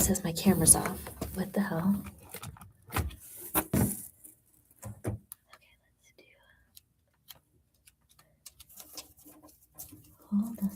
says my camera's off. What the hell? Okay, let's do. Hold on.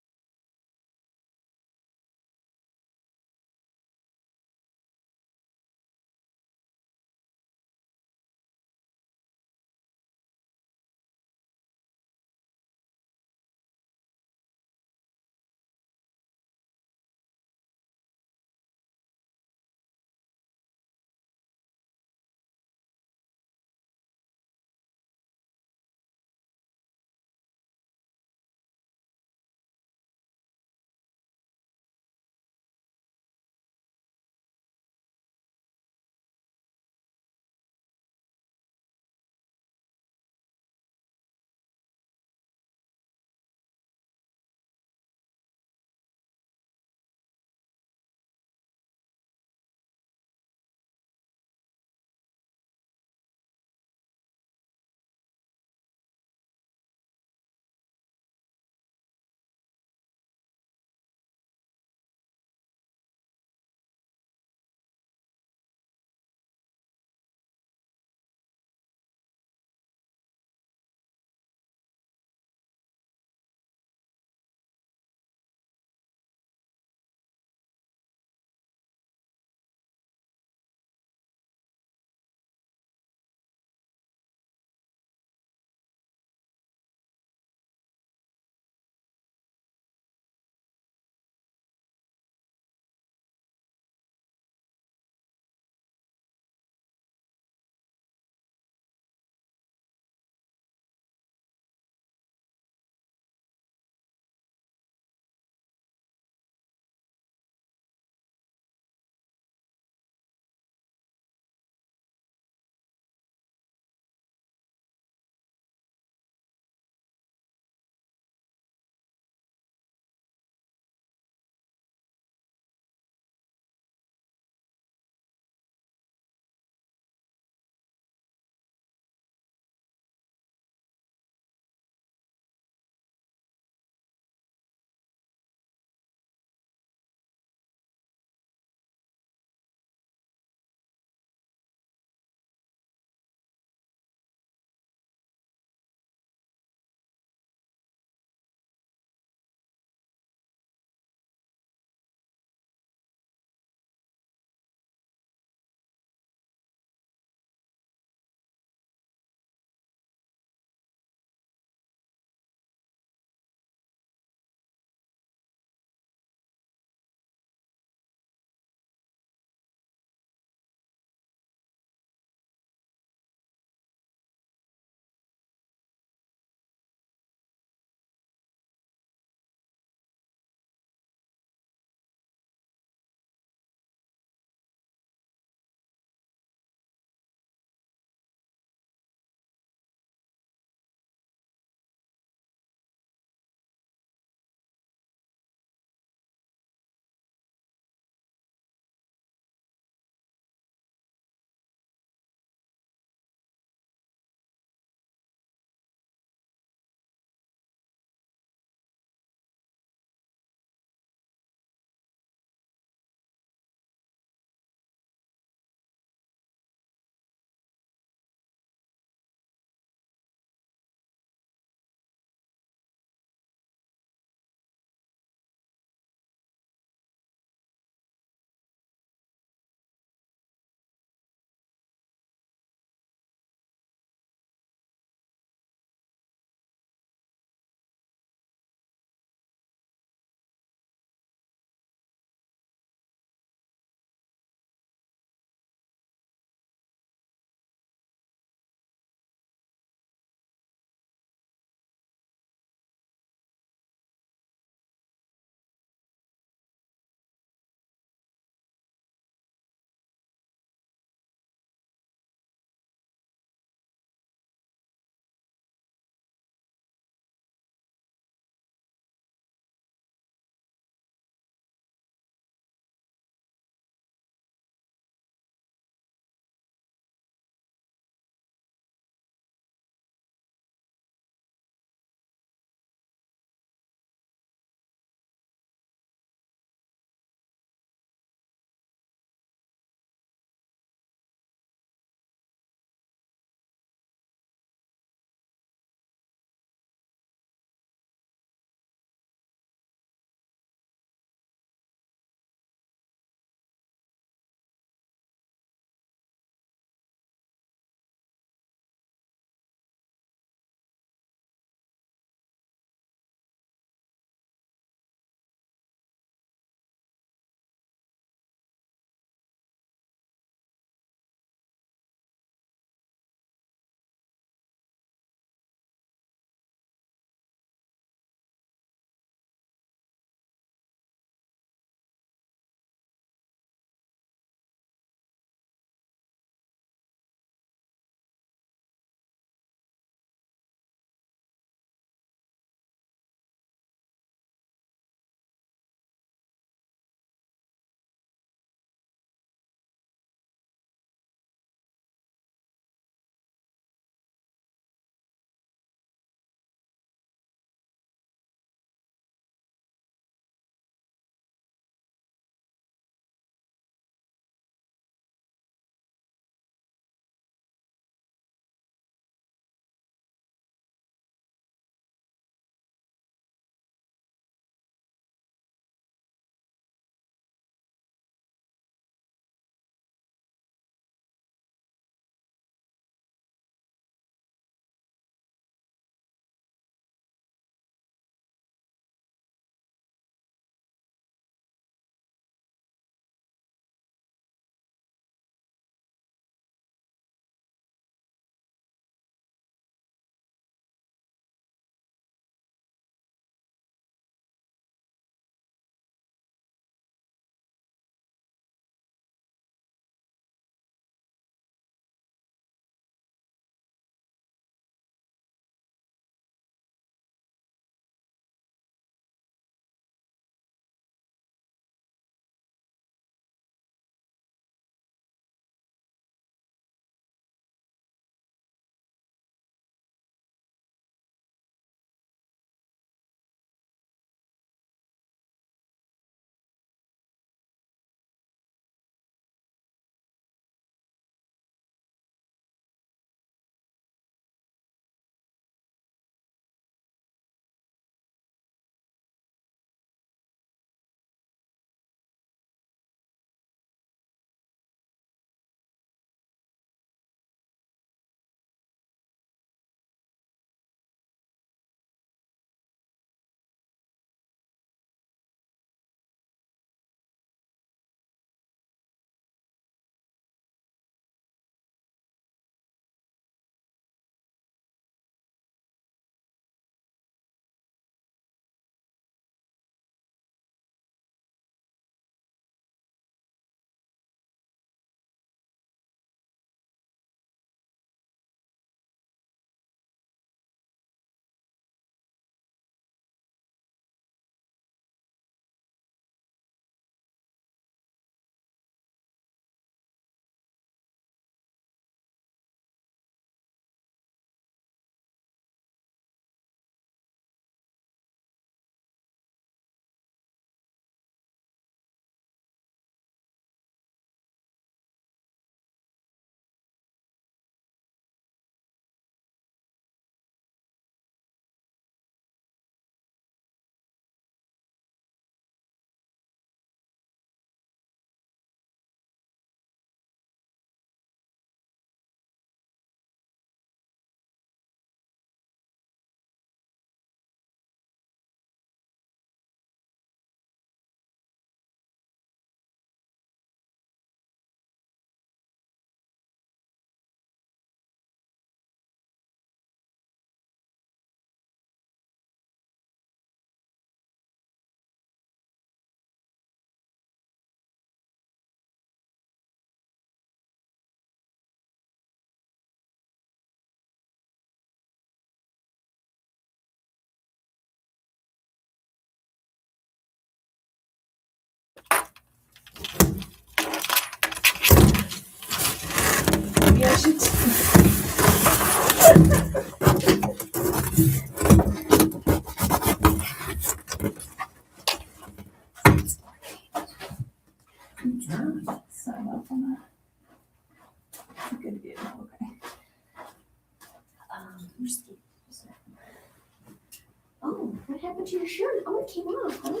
happened to your shirt? Oh, it came off, huh?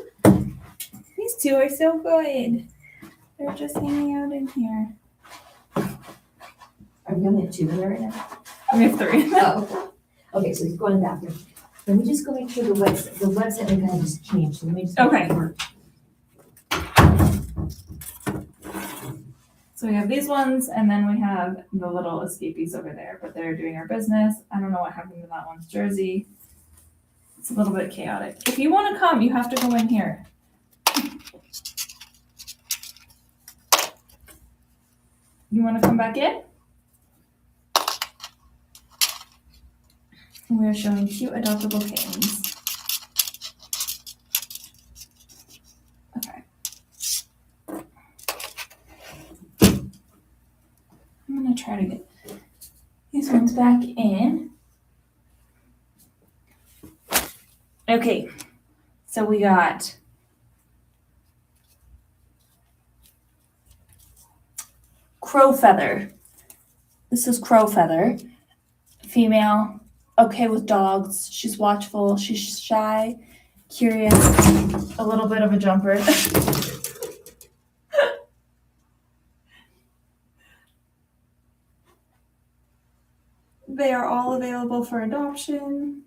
These two are so good. They're just hanging out in here. Are we only have 2 in there right now? We have 3. Oh, okay, so he's going to the bathroom. Let me just go make sure the website we kind of just changed. So let me just Okay. So we have these ones, and then we have the little escapees over there, but they're doing our business. I don't know what happened to that one's jersey. It's a little bit chaotic. If you want to come, you have to go in here. You want to come back in? And we are showing cute adoptable kittens. Okay. I'm going to try to get these ones back in. Okay, so we got Crow Feather. This is Crow Feather. Female, okay with dogs. She's watchful. She's shy, curious, a little bit of a jumper. They are all available for adoption.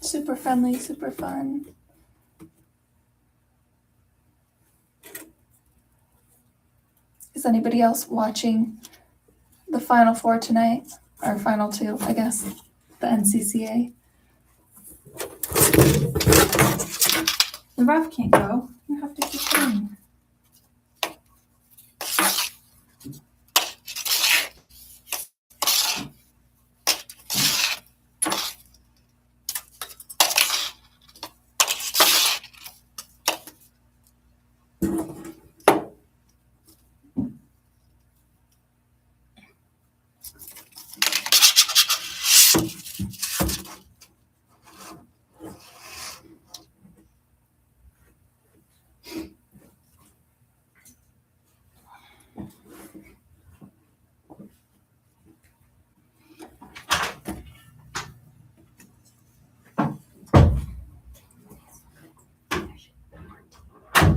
Super friendly, super fun. Is anybody else watching the Final Four tonight? Or Final Two, I guess. The NCCA. The ref can't go. You have to keep going.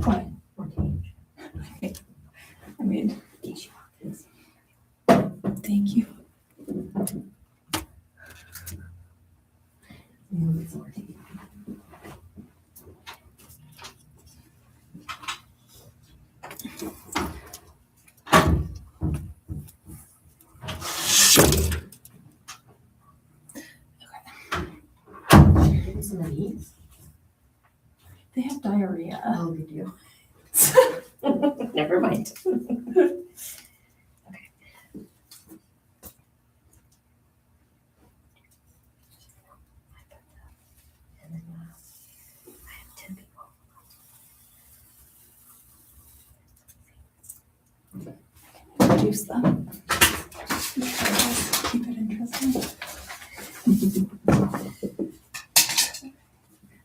What? I mean, thank you. They have diarrhea. Oh, you do. Never mind. Okay. And then I have 10 people. Reduce them. Keep it interesting.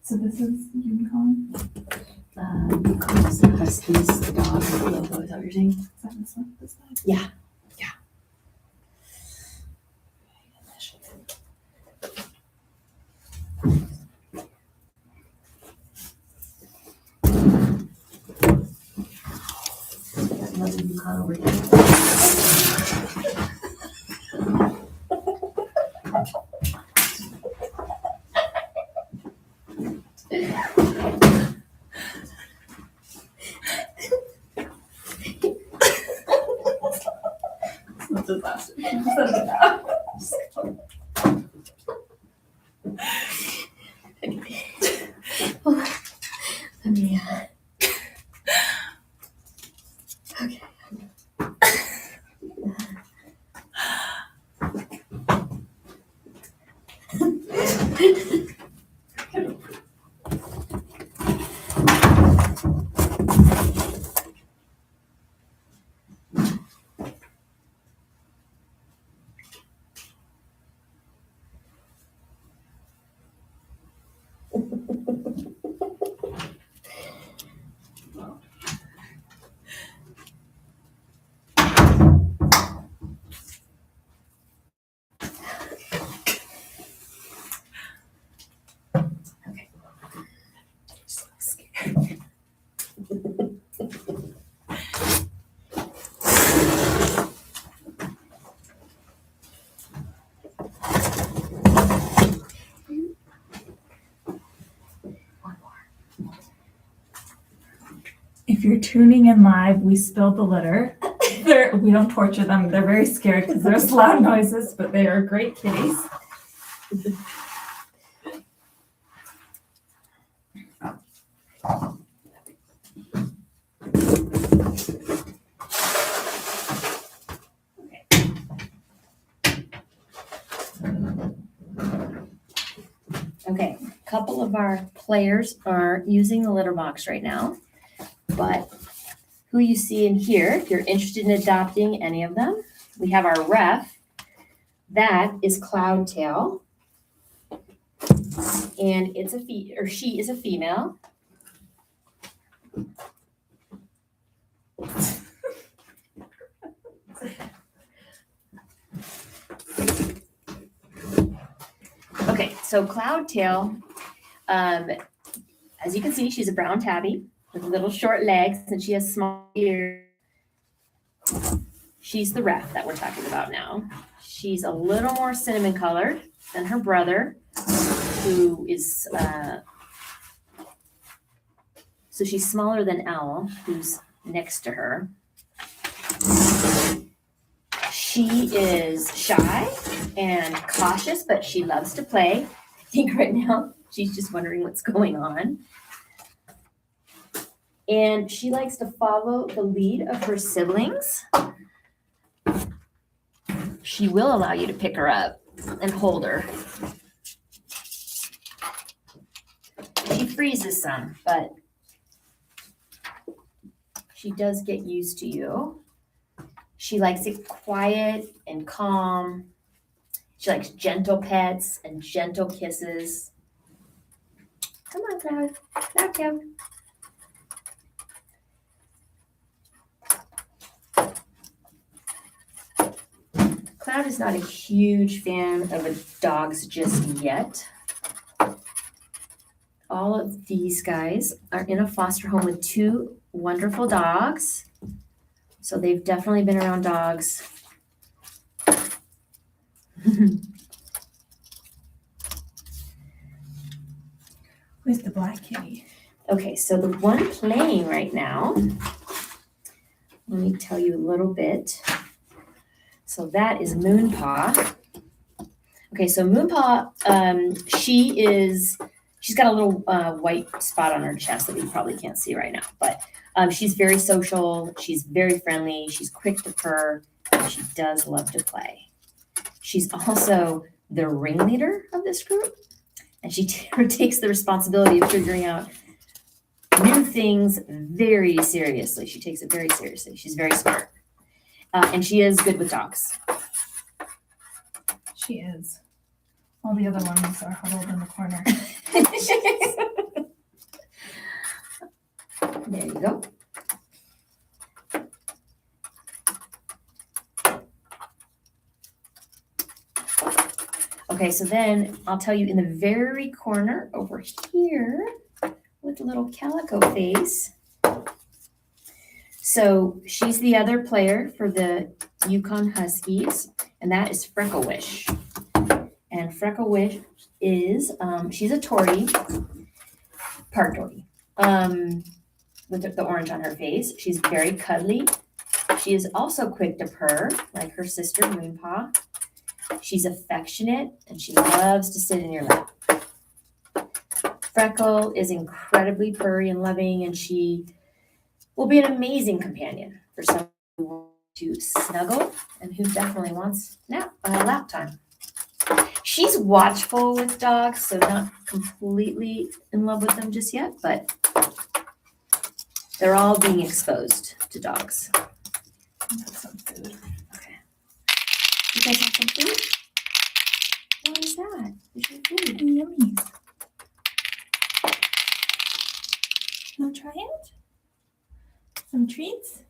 So this is UConn. UConn is the Huskies, the dog, the logo. Is that what you're saying? Is that this one? This side? Yeah. Another UConn over here. It's a disaster. Set it down. Let me, okay. If you're tuning in live, we spilled the litter. We don't torture them. They're very scared because there's loud noises, but they are great kitties. Okay, a couple of our players are using the litter box right now, but who you see in here, if you're interested in adopting any of them, we have our ref. That is Cloudtail, and it's she is a female. Okay, so Cloudtail, as you can see, she's a brown tabby with little short legs, and she has small ears. She's the ref that we're talking about now. She's a little more cinnamon colored than her brother, who is, so she's smaller than Owl, who's next to her. She is shy and cautious, but she loves to play. I think right now she's just wondering what's going on. And she likes to follow the lead of her siblings. She will allow you to pick her up and hold her. She freezes some, but she does get used to you. She likes it quiet and calm. She likes gentle pets and gentle kisses. Come on, Cloud. Cloud, Cloud. Cloud is not a huge fan of dogs just yet. All of these guys are in a foster home with 2 wonderful dogs. So they've definitely been around dogs. Where's the black kitty? Okay, so the one playing right now, let me tell you a little bit. So that is Moonpaw. Okay, so Moonpaw, she's got a little white spot on her chest that we probably can't see right now, but she's very social, she's very friendly, she's quick to purr, and she does love to play. She's also the ringleader of this group, and she takes the responsibility of figuring out new things very seriously. She takes it very seriously. She's very smart. And she is good with dogs. She is. All the other ones are huddled in the corner. There you go. Okay, so then I'll tell you in the very corner over here with a little calico face. So she's the other player for the UConn Huskies, and that is Freckle Wish. And Freckle Wish is, she's a tortie, part tortie, with the orange on her face. She's very cuddly. She is also quick to purr, like her sister, Moonpaw. She's affectionate, and she loves to sit in your lap. Freckle is incredibly purry and loving, and she will be an amazing companion for someone who wants to snuggle and who definitely wants lap time. She's watchful with dogs, so not completely in love with them just yet, but they're all being exposed to dogs. That's some food. Okay. You guys have some food? What is that? There's your food. Yummies. You want to try it? Some treats?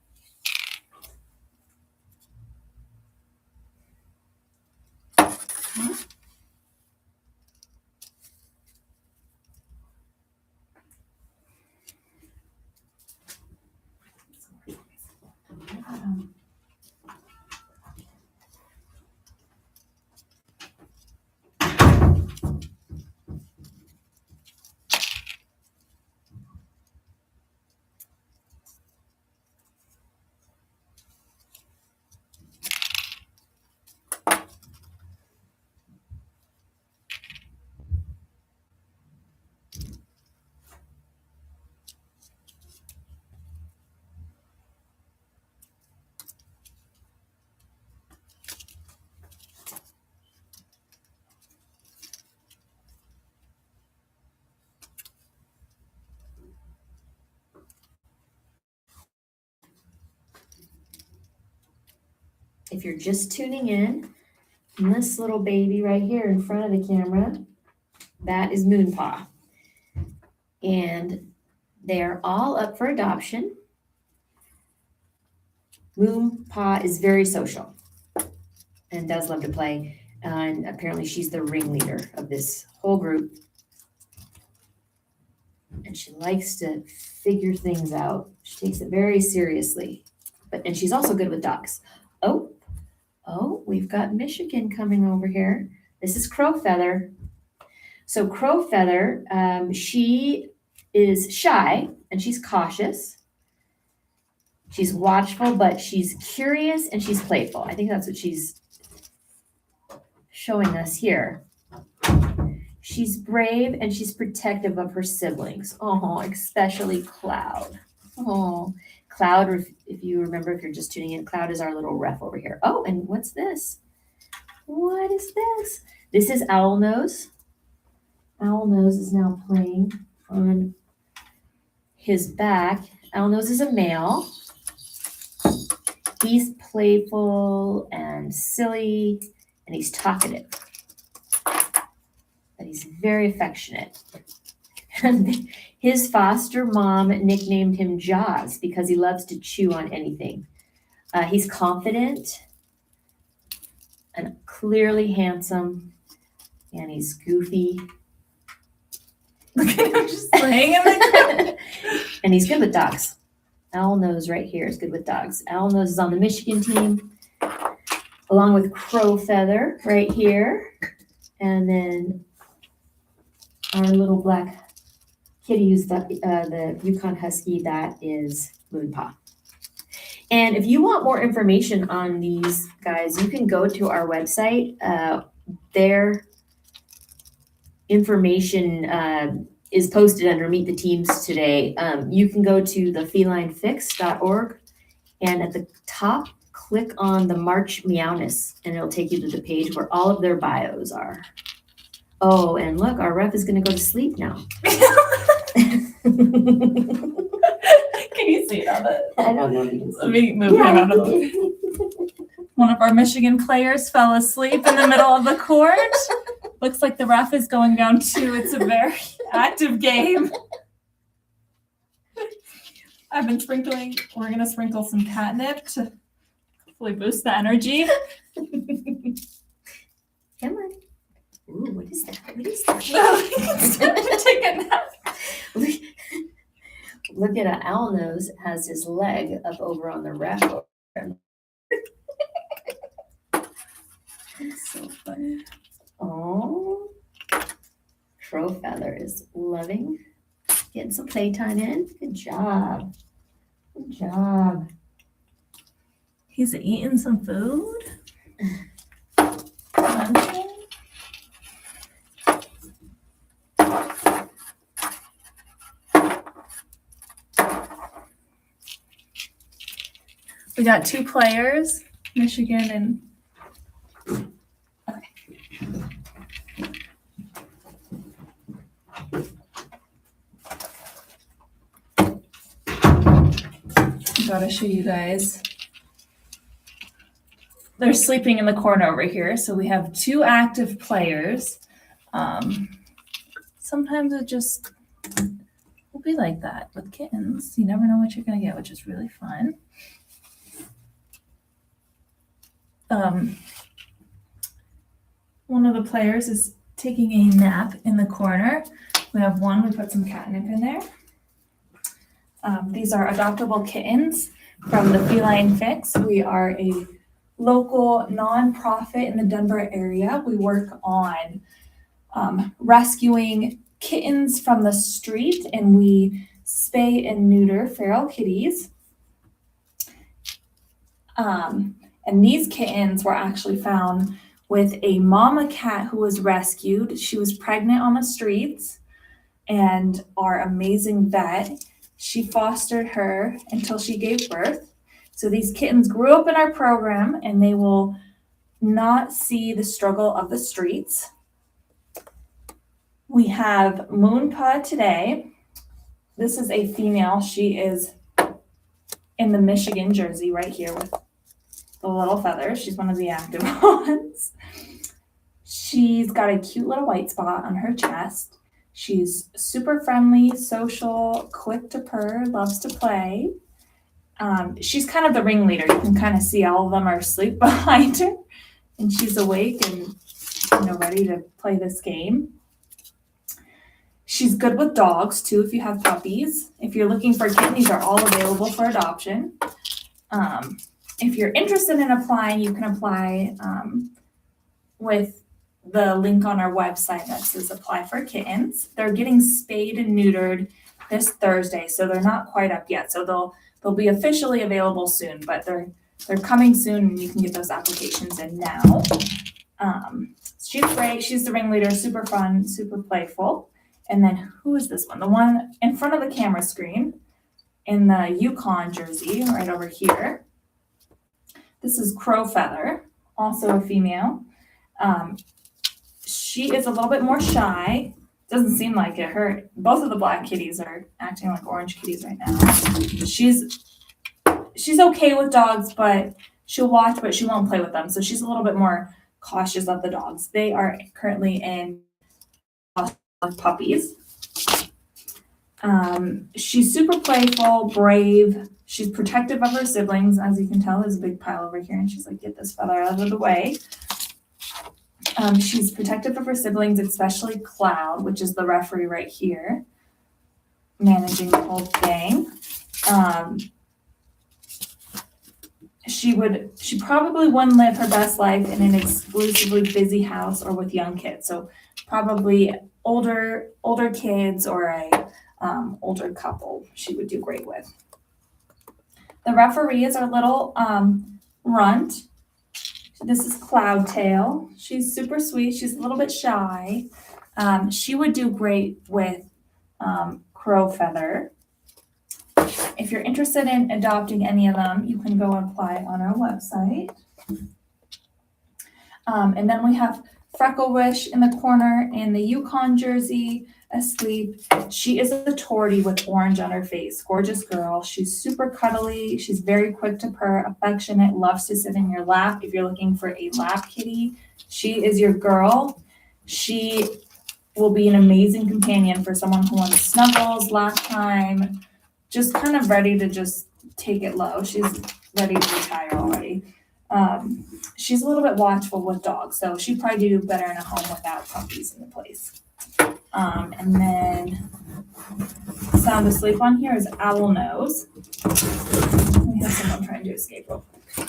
if you're just tuning in, this little baby right here in front of the camera, that is Moonpaw. And they're all up for adoption. Moonpaw is very social and does love to play. And apparently she's the ringleader of this whole group. And she likes to figure things out. She takes it very seriously. And she's also good with dogs. Oh, we've got Michigan coming over here. This is Crowfeather. So Crowfeather, she is shy and she's cautious. She's watchful, but she's curious and she's playful. I think that's what she's showing us here. She's brave and she's protective of her siblings. Oh, especially Cloud. Oh, Cloud, if you remember, if you're just tuning in, Cloud is our little ref over here. Oh, and what's this? What is this? This is Owlnose. Owlnose is now playing on his back. Owlnose is a male. He's playful and silly, and he's talkative. But he's very affectionate. And his foster mom nicknamed him Jaws because he loves to chew on anything. He's confident and clearly handsome, and he's goofy. Look at him just laying in the And he's good with dogs. Owlnose right here is good with dogs. Owlnose is on the Michigan team, along with Crowfeather right here. And then our little black kitty who's the UConn Husky, that is Moonpaw. And if you want more information on these guys, you can go to our website. Their information is posted under Meet the Teams today. You can go to the felinefix.org, and at the top, click on the March Meow-ness, and it'll take you to the page where all of their bios are. Oh, and look, our ref is going to go to sleep now. Can you see it on the? I don't know if you can see. Let me move him out of the way. One of our Michigan players fell asleep in the middle of the court. Looks like the ref is going down too. It's a very active game. I've been sprinkling. We're going to sprinkle some catnip to hopefully boost the energy. Come on. Ooh, what is that? What is that? Take a nap. Look at Owlnose has his leg up over on the ref. It's so funny. Oh, Crowfeather is loving getting some playtime in. Good job. Good job. He's eating some food. We got two players, Michigan and gotta show you guys. They're sleeping in the corner over here, so we have two active players. Sometimes it just will be like that with kittens. You never know what you're gonna get, which is really fun. One of the players is taking a nap in the corner. We have one, we put some catnip in there. These are adoptable kittens from the Feline Fix. We are a local nonprofit in the Denver area. We work on rescuing kittens from the street, and we spay and neuter feral kitties. And these kittens were actually found with a mama cat who was rescued. She was pregnant on the streets, and our amazing vet, she fostered her until she gave birth. So these kittens grew up in our program, and they will not see the struggle of the streets. We have Moonpaw today. This is a female. She is in the Michigan jersey right here with the little feather. She's one of the active ones. She's got a cute little white spot on her chest. She's super friendly, social, quick to purr, loves to play. She's kind of the ringleader. You can kind of see all of them are asleep behind her, and she's awake and ready to play this game. She's good with dogs too if you have puppies. If you're looking for a kitten, these are all available for adoption. If you're interested in applying, you can apply with the link on our website that says apply for kittens. They're getting spayed and neutered this Thursday, so they're not quite up yet. So they'll be officially available soon, but they're coming soon, and you can get those applications in now. She's great. She's the ringleader, super fun, super playful. And then who is this one? The one in front of the camera screen in the UConn jersey right over here. This is Crow Feather, also a female. She is a little bit more shy. Doesn't seem like it. Both of the black kitties are acting like orange kitties right now. She's okay with dogs, but she'll watch, but she won't play with them. So she's a little bit more cautious of the dogs. They are currently in puppies. She's super playful, brave. She's protective of her siblings. As you can tell, there's a big pile over here, and she's like, get this feather out of the way. She's protective of her siblings, especially Cloud, which is the referee right here, managing the whole thing. She probably wouldn't live her best life in an exclusively busy house or with young kids. So probably older kids or a older couple she would do great with. The referee is our little runt. This is Cloudtail. She's super sweet. She's a little bit shy. She would do great with Crow Feather. If you're interested in adopting any of them, you can go and apply on our website. And then we have Freckle Wish in the corner in the UConn jersey, asleep. She is a tortie with orange on her face. Gorgeous girl. She's super cuddly. She's very quick to purr, affectionate, loves to sit in your lap. If you're looking for a lap kitty, she is your girl. She will be an amazing companion for someone who wants snuggles, lap time, just kind of ready to just take it low. She's ready to retire already. She's a little bit watchful with dogs, so she'd probably do better in a home without puppies in the place. And then sound asleep on here is Owl Nose. We have someone trying to escape real quick.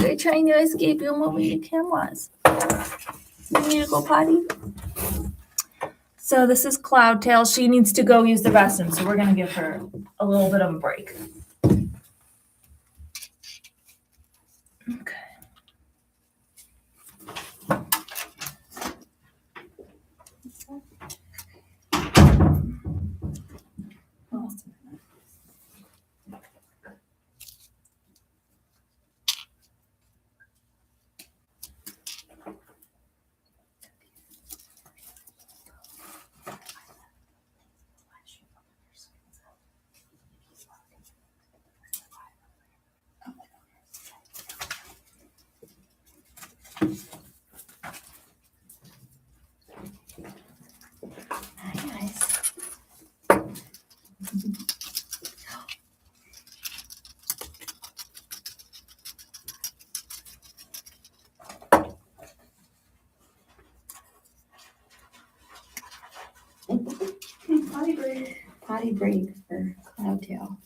You're trying to escape. You'll move your cameras. You need to go potty? So this is Cloudtail. She needs to go use the restroom, so we're going to give her a little bit of a break. Okay. Potty break for Cloudtail.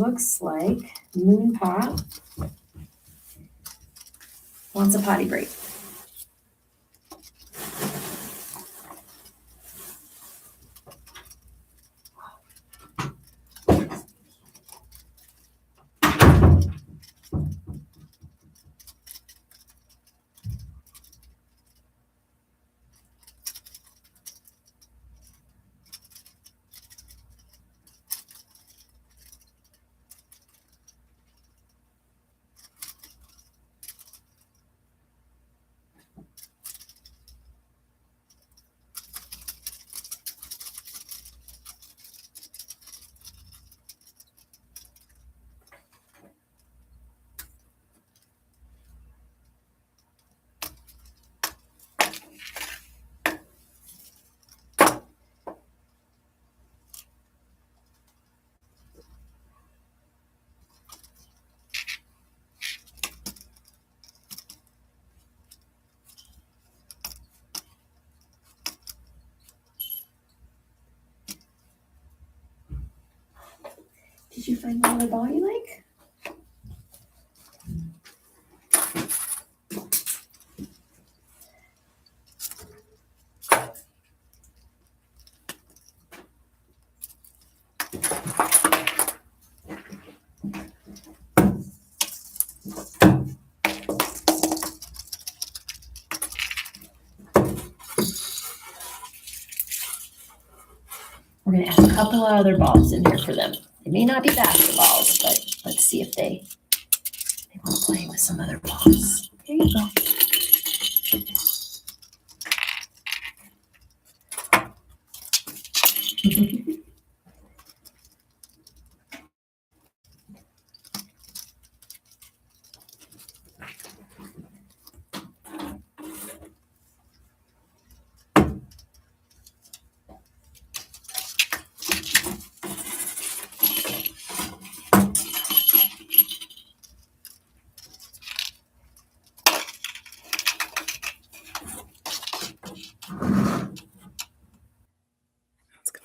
looks like Moon Pop wants a potty break. Did you find another ball you like? We're gonna add a couple of other balls in here for them. They may not be basketballs, but let's see if they want to play with some other balls. There you go.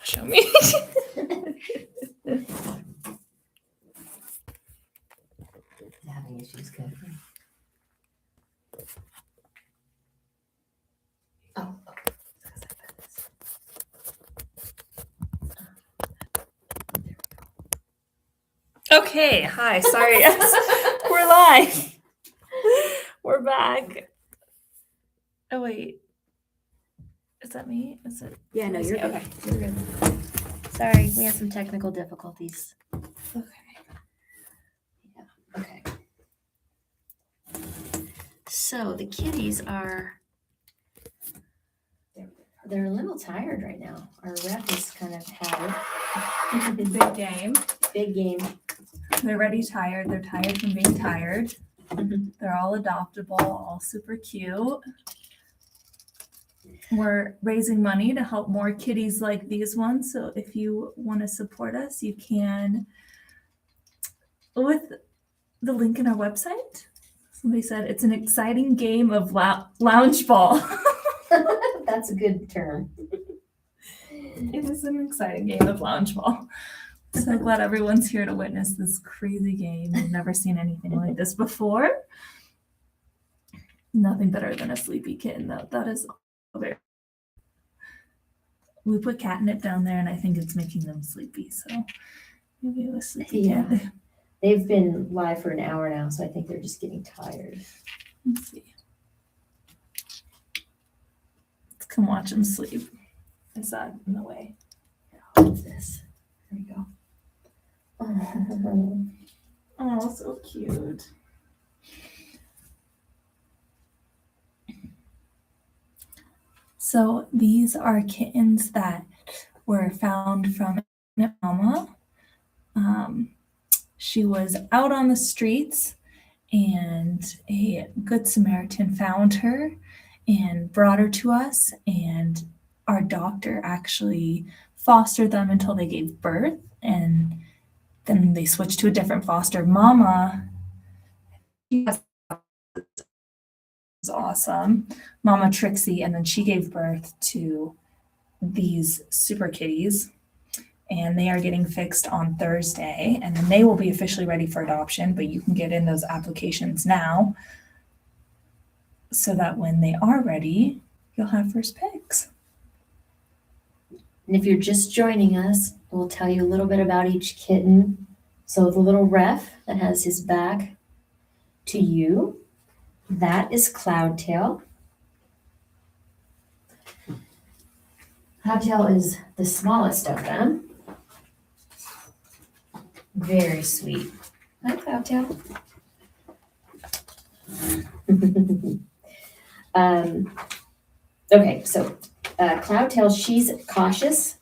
Show me. Having issues, good. Oh, okay. Okay, hi, sorry. We're live. We're back. Oh, wait. Is that me? Is it? Yeah, no, you're good. Okay, you're good. Sorry, we had some technical difficulties. Okay. Okay. So the kitties they're a little tired right now. Our rep is kind of had it. Big game. Big game. They're already tired. They're tired from being tired. Mhm. They're all adoptable, all super cute. We're raising money to help more kitties like these ones. So if you want to support us, you can with the link in our website. Somebody said it's an exciting game of lounge ball. That's a good term. It is an exciting game of lounge ball. So glad everyone's here to witness this crazy game. We've never seen anything like this before. Nothing better than a sleepy kitten, though. That is very. We put catnip down there, and I think it's making them sleepy. So maybe it was sleepy cat. They've been live for an hour now, so I think they're just getting tired. Let's see. Let's come watch them sleep. Is that in the way? What's this? There we go. Oh. Oh, so cute. So these are kittens that were found from mama. She was out on the streets and a good Samaritan found her and brought her to us, and our doctor actually fostered them until they gave birth, and then they switched to a different foster mama. She was awesome, Mama Trixie, and then she gave birth to these super kitties, and they are getting fixed on Thursday, and then they will be officially ready for adoption, but you can get in those applications now so that when they are ready, you'll have first picks. And if you're just joining us, we'll tell you a little bit about each kitten. So the little ref that has his back to you, that is Cloudtail. Cloudtail is the smallest of them. Very sweet. Hi, Cloudtail. Okay, so Cloudtail, she's cautious,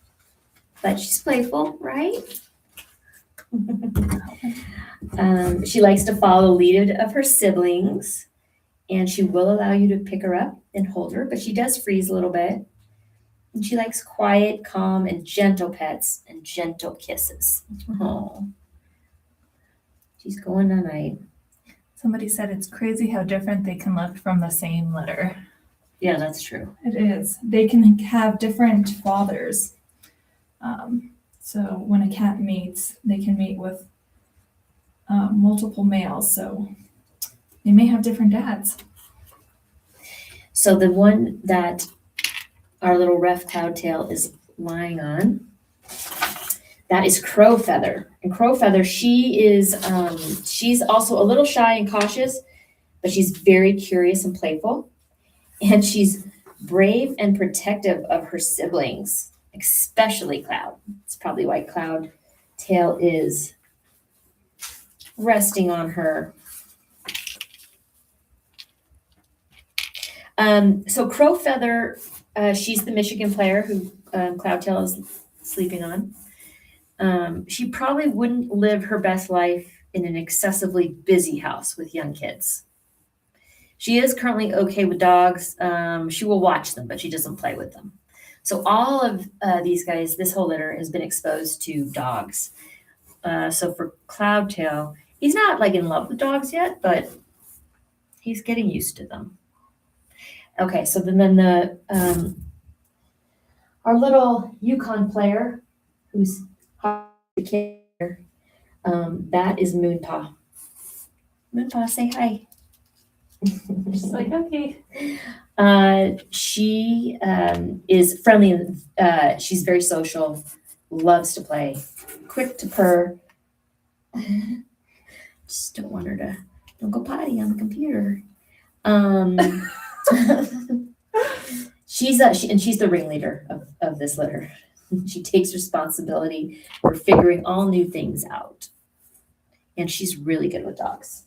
but she's playful, right? She likes to follow the lead of her siblings, and she will allow you to pick her up and hold her, but she does freeze a little bit. And she likes quiet, calm, and gentle pets and gentle kisses. Oh, she's going tonight. Somebody said it's crazy how different they can look from the same litter. Yeah, that's true. It is. They can have different fathers. So when a cat mates, they can mate with multiple males. So they may have different dads. So the one that our little ref Cloudtail is lying on, that is Crowfeather. And Crowfeather, she's also a little shy and cautious, but she's very curious and playful. And she's brave and protective of her siblings, especially Cloud. It's probably why Cloudtail is resting on her. So Crowfeather, she's the Michigan player who Cloudtail is sleeping on. She probably wouldn't live her best life in an excessively busy house with young kids. She is currently okay with dogs. She will watch them, but she doesn't play with them. So all of these guys, this whole litter has been exposed to dogs. So for Cloudtail, he's not like in love with dogs yet, but he's getting used to them. Okay, so then the our little UConn player, who's the kid, that is Moonpaw. Moonpaw, say hi. She's like, okay. She is friendly and she's very social, loves to play, quick to purr. Just don't want her to don't go potty on the computer. She's the ringleader of this litter. She takes responsibility for figuring all new things out, and she's really good with dogs.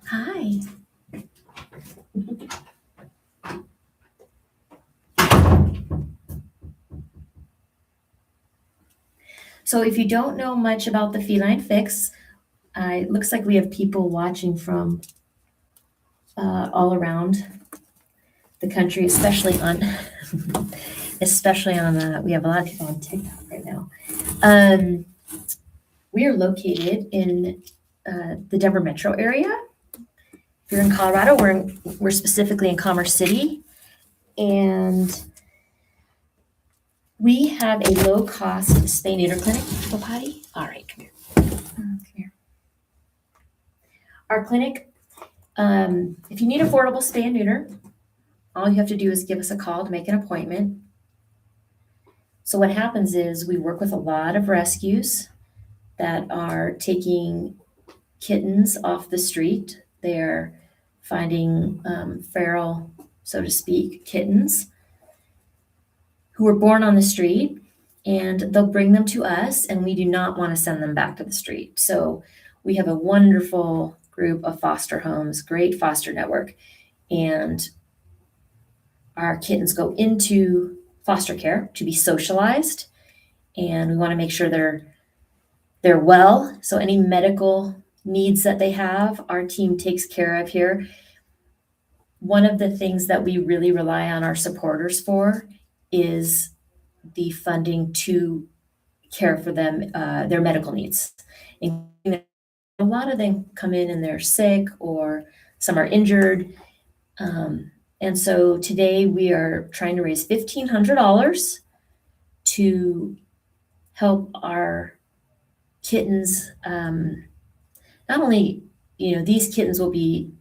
Hi. So if you don't know much about the Feline Fix, it looks like we have people watching from all around the country, especially on we have a lot of people on TikTok right now. We are located in the Denver metro area. If you're in Colorado, we're specifically in Commerce City, and we have a low-cost spay-neuter clinic. Go potty? All right, come here. Come here. Our clinic, if you need affordable spay and neuter, all you have to do is give us a call to make an appointment. So what happens is we work with a lot of rescues that are taking kittens off the street. They're finding feral, so to speak, kittens who were born on the street, and they'll bring them to us, and we do not want to send them back to the street. So we have a wonderful group of foster homes, great foster network, and our kittens go into foster care to be socialized, and we want to make sure they're well. So any medical needs that they have, our team takes care of here. One of the things that we really rely on our supporters for is the funding to care for them, their medical needs. And a lot of them come in and they're sick or some are injured. And so today we are trying to raise $1,500 to help our kittens. Not only, these kittens will be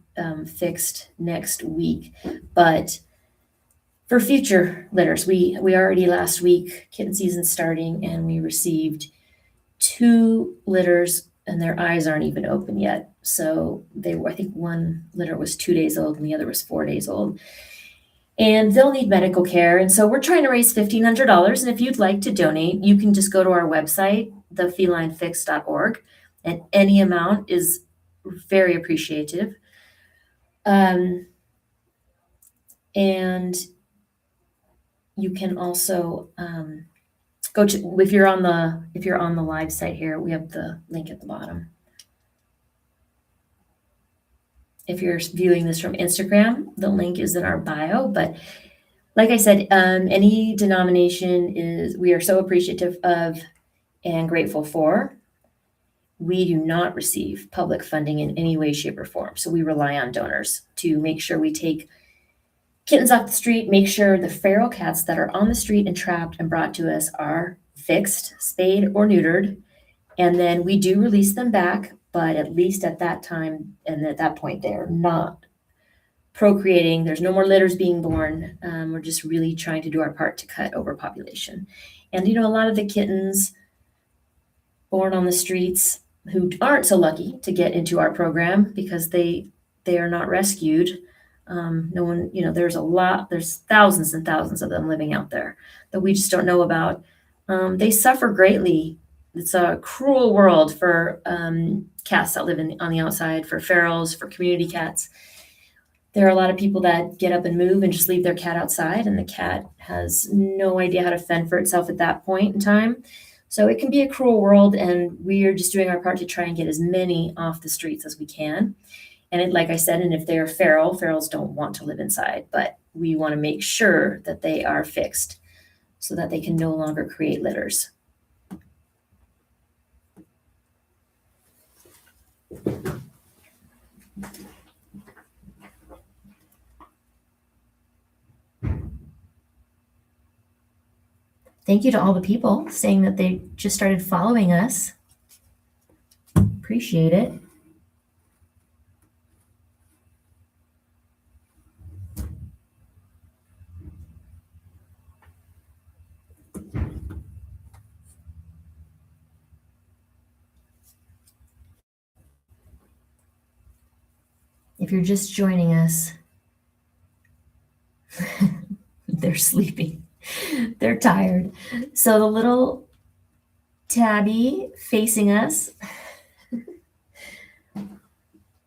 fixed next week, but for future litters, we already last week, kitten season starting, and we received 2 litters and their eyes aren't even open yet. So I think one litter was 2 days old and the other was 4 days old. And they'll need medical care. And so we're trying to raise $1,500. And if you'd like to donate, you can just go to our website, thefelinefix.org, and any amount is very appreciative. And you can also go to, if you're on the live site here, we have the link at the bottom. If you're viewing this from Instagram, the link is in our bio. But like I said, any denomination we are so appreciative of and grateful for. We do not receive public funding in any way, shape, or form. So we rely on donors to make sure we take kittens off the street, make sure the feral cats that are on the street and trapped and brought to us are fixed, spayed, or neutered. And then we do release them back, but at least at that time and at that point, they're not procreating. There's no more litters being born. We're just really trying to do our part to cut overpopulation. And, a lot of the kittens born on the streets who aren't so lucky to get into our program because they are not rescued. No one, there's thousands and thousands of them living out there that we just don't know about. They suffer greatly. It's a cruel world for cats that live on the outside, for ferals, for community cats. There are a lot of people that get up and move and just leave their cat outside, and the cat has no idea how to fend for itself at that point in time. So it can be a cruel world, and we are just doing our part to try and get as many off the streets as we can. And like I said, and if they're feral, ferals don't want to live inside, but we want to make sure that they are fixed so that they can no longer create litters. Thank you to all the people saying that they just started following us. Appreciate it. If you're just joining us, they're sleeping. They're tired. So the little tabby facing us,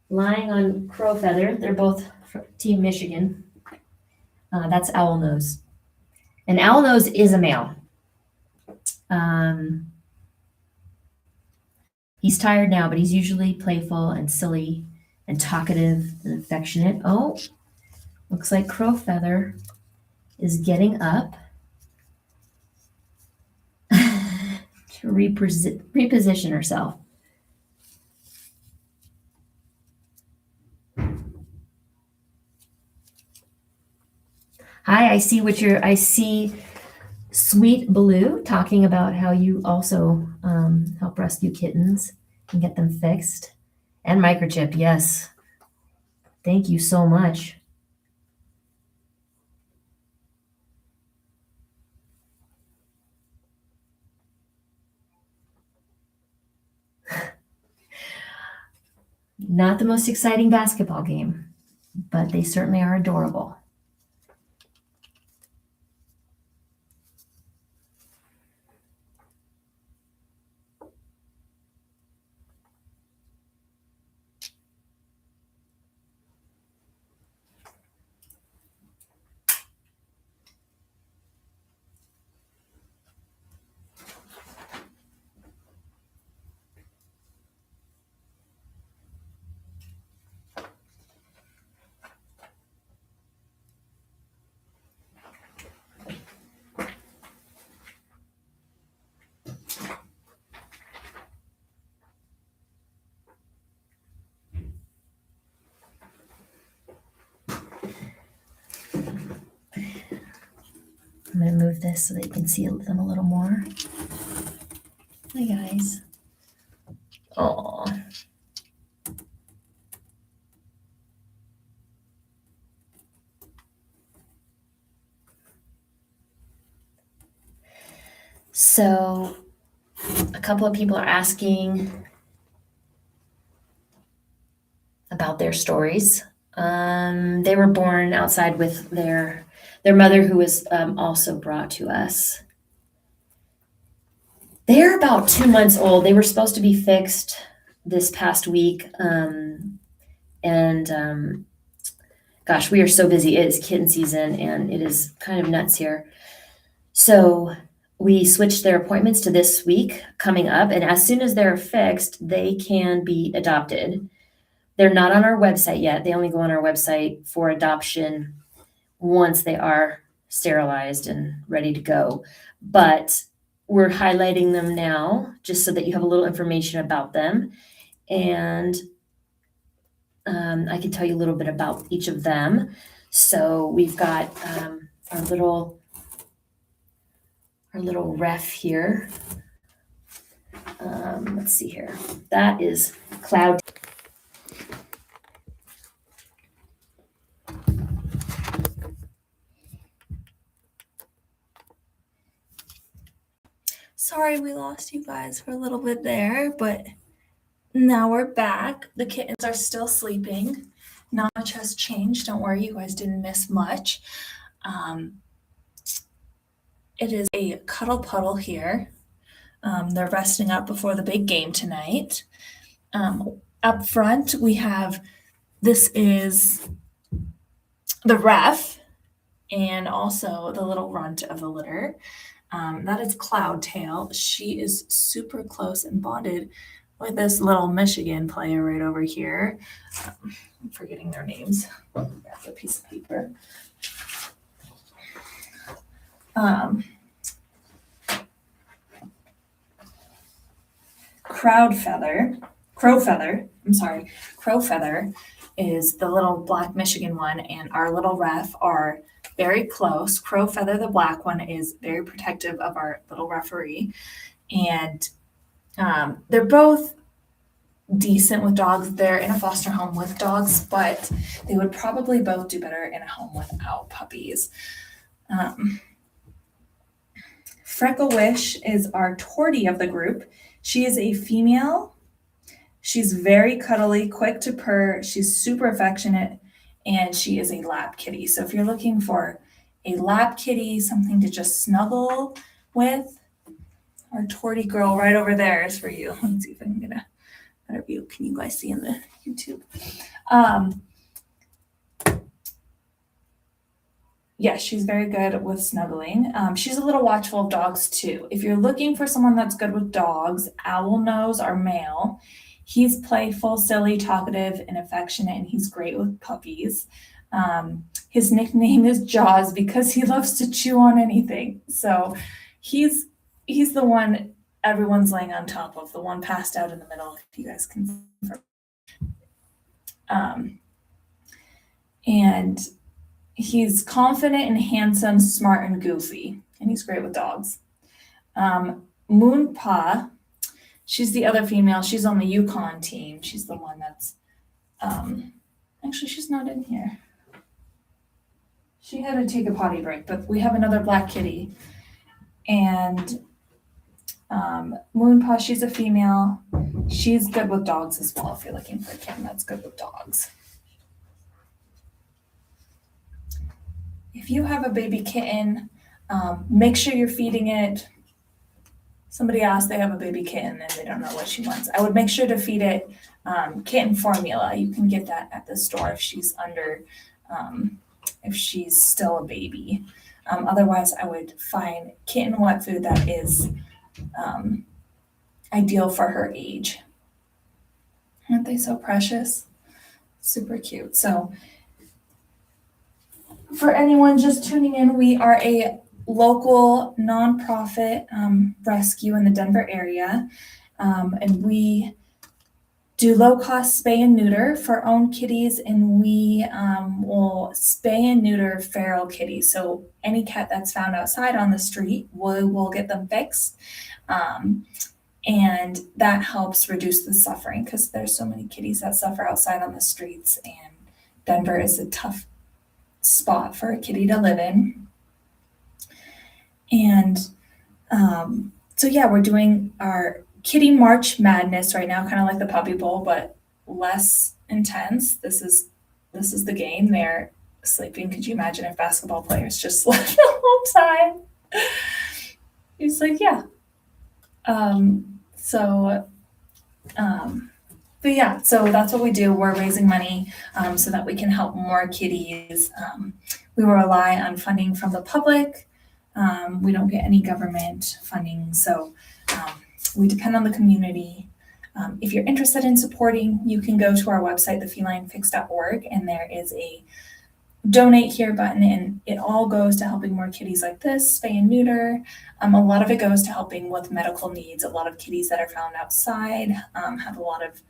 lying on crow feather. They're both from Team Michigan. That's Owl Nose. And Owl Nose is a male. He's tired now, but he's usually playful and silly and talkative and affectionate. Oh, looks like Crow Feather is getting up to reposition herself. Hi, I see Sweet Blue talking about how you also help rescue kittens and get them fixed. And microchip, yes. Thank you so much. Not the most exciting basketball game, but they certainly are adorable. I'm going to move this so that you can see them a little more. Hi, guys. Oh. So a couple of people are asking about their stories. They were born outside with their mother, who was also brought to us. They're about 2 months old. They were supposed to be fixed this past week. Gosh, we are so busy. It is kitten season and it is kind of nuts here. So we switched their appointments to this week coming up. And as soon as they're fixed, they can be adopted. They're not on our website yet. They only go on our website for adoption once they are sterilized and ready to go. But we're highlighting them now just so that you have a little information about them. And I can tell you a little bit about each of them. So we've got our little ref here. Let's see here. That is Cloud. Sorry we lost you guys for a little bit there, but now we're back. The kittens are still sleeping. Not much has changed. Don't worry, you guys didn't miss much. It is a cuddle puddle here. They're resting up before the big game tonight. Up front, we have, this is the ref and also the little runt of the litter. That is Cloudtail. She is super close and bonded with this little Michigan player right over here. I'm forgetting their names. Grab a piece of paper. Crowfeather is the little black Michigan one, and our little ref are very close. Crowfeather, the black one, is very protective of our little referee, and they're both decent with dogs. They're in a foster home with dogs, but they would probably both do better in a home without puppies. Freckle Wish is our tortie of the group. She is a female. She's very cuddly, quick to purr. She's super affectionate, and she is a lap kitty. So if you're looking for a lap kitty, something to just snuggle with, our tortie girl right over there is for you. Let's see if I can get a better view. Can you guys see in the YouTube? Yes, she's very good with snuggling. She's a little watchful of dogs too. If you're looking for someone that's good with dogs, Owl Nose, our male. He's playful, silly, talkative, and affectionate, and he's great with puppies. His nickname is Jaws because he loves to chew on anything. So he's the one everyone's laying on top of, the one passed out in the middle, if you guys can. And he's confident and handsome, smart and goofy, and he's great with dogs. Moonpa, she's the other female. She's on the UConn team. She's the one that's, actually she's not in here. She had to take a potty break, but we have another black kitty. And Moonpa, she's a female. She's good with dogs as well. If you're looking for a kitten that's good with dogs. If you have a baby kitten, make sure you're feeding it. Somebody asked, they have a baby kitten and they don't know what she wants. I would make sure to feed it kitten formula. You can get that at the store if she's if she's still a baby. Otherwise, I would find kitten wet food that is ideal for her age. Aren't they so precious? Super cute. So for anyone just tuning in, we are a local nonprofit rescue in the Denver area. And we do low-cost spay and neuter for owned kitties, and we will spay and neuter feral kitties. So any cat that's found outside on the street, we'll get them fixed. And that helps reduce the suffering because there's so many kitties that suffer outside on the streets, and Denver is a tough spot for a kitty to live in. And so yeah, we're doing our Kitty March Madness right now, kind of like the Puppy Bowl, but less intense. This is the game. They're sleeping. Could you imagine if basketball players just slept the whole time? He's like, yeah. But yeah, so that's what we do. We're raising money so that we can help more kitties. We will rely on funding from the public. We don't get any government funding, so we depend on the community. If you're interested in supporting, you can go to our website, thefelinefix.org, and there is a donate here button, and it all goes to helping more kitties like this, spay and neuter. A lot of it goes to helping with medical needs. A lot of kitties that are found outside have a lot of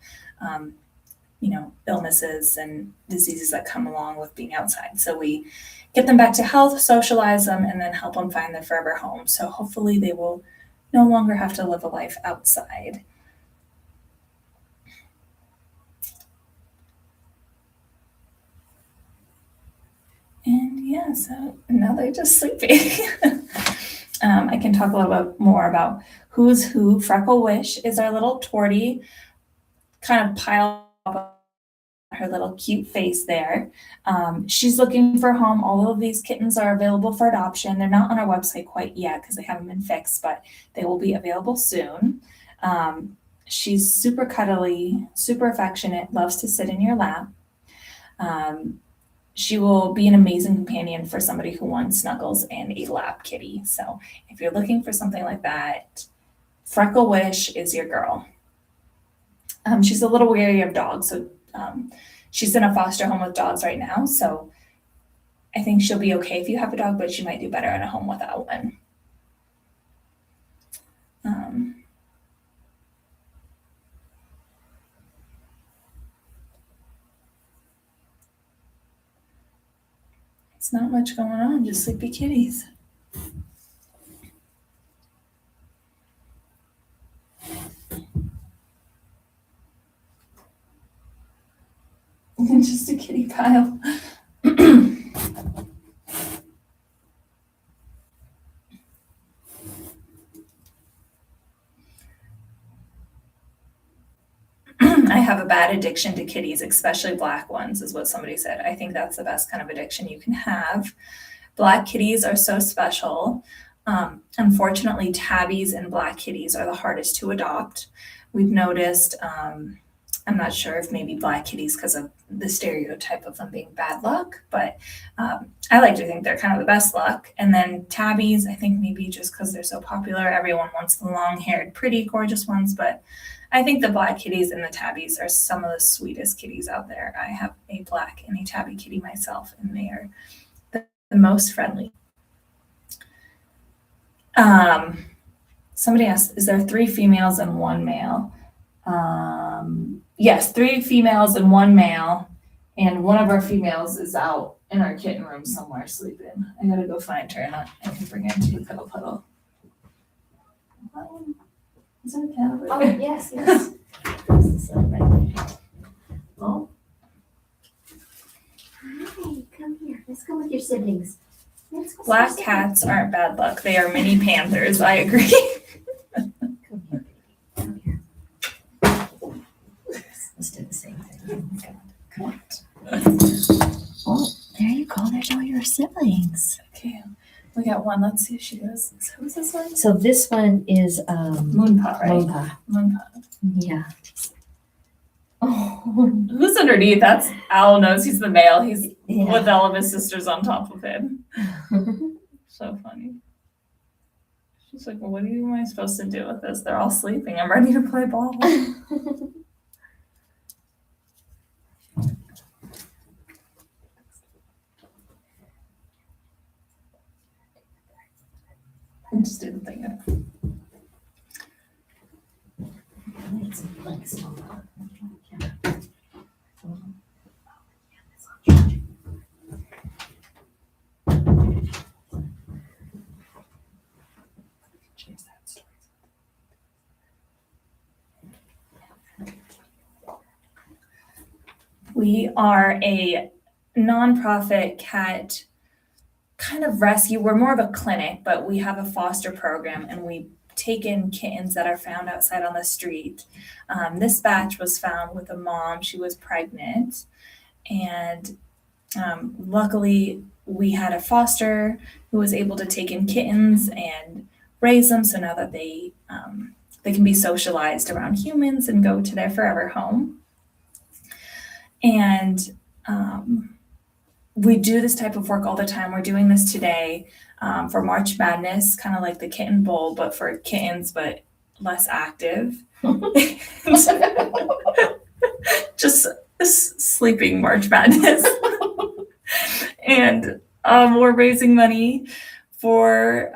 illnesses and diseases that come along with being outside. So we get them back to health, socialize them, and then help them find their forever home. So hopefully they will no longer have to live a life outside. And yeah, so now they're just sleeping. I can talk a little bit more about who's who. Freckle Wish is our little tortie, kind of piled up her little cute face there. She's looking for a home. All of these kittens are available for adoption. They're not on our website quite yet because they haven't been fixed, but they will be available soon. She's super cuddly, super affectionate, loves to sit in your lap. She will be an amazing companion for somebody who wants snuggles and a lap kitty. So if you're looking for something like that, Freckle Wish is your girl. She's a little wary of dogs, so she's in a foster home with dogs right now. So I think she'll be okay if you have a dog, but she might do better in a home without one. It's not much going on, just sleepy kitties. Just a kitty pile. I have a bad addiction to kitties, especially black ones, is what somebody said. I think that's the best kind of addiction you can have. Black kitties are so special. Unfortunately, tabbies and black kitties are the hardest to adopt. We've noticed, I'm not sure if maybe black kitties because of the stereotype of them being bad luck, but I like to think they're kind of the best luck. And then tabbies, I think maybe just because they're so popular, everyone wants the long-haired, pretty, gorgeous ones, but I think the black kitties and the tabbies are some of the sweetest kitties out there. I have a black and a tabby kitty myself, and they are the most friendly. Somebody asked, is there 3 females and 1 male? Yes, 3 females and 1 male, and one of our females is out in our kitten room somewhere sleeping. I gotta go find her, and I can bring her into the cuddle puddle. Is there a cat over there? Oh, yes. Oh. Hi, come here. Let's go with your siblings. Black cats aren't bad luck. They are mini panthers. I agree. Come here, baby. Come here. Let's do the same thing. Come on. Oh, there you go. There's all your siblings. Okay, we got one. Let's see if she goes. Who's this one? So this one is Moonpaw, right? Moonpaw. Moonpaw. Yeah. Oh, Who's underneath? That's Owl Nose. He's the male. He's yeah. with all of his sisters on top of him. So funny. She's like, well, what am I supposed to do with this? They're all sleeping. I'm ready to play ball. I just didn't think of it. We are a nonprofit cat kind of rescue. We're more of a clinic, but we have a foster program, and we take in kittens that are found outside on the street. This batch was found with a mom. She was pregnant, and luckily we had a foster who was able to take in kittens and raise them. So now that they can be socialized around humans and go to their forever home. And we do this type of work all the time. We're doing this today for March Madness, kind of like the Kitten Bowl, but for kittens, but less active. Just sleeping March Madness. And we're raising money for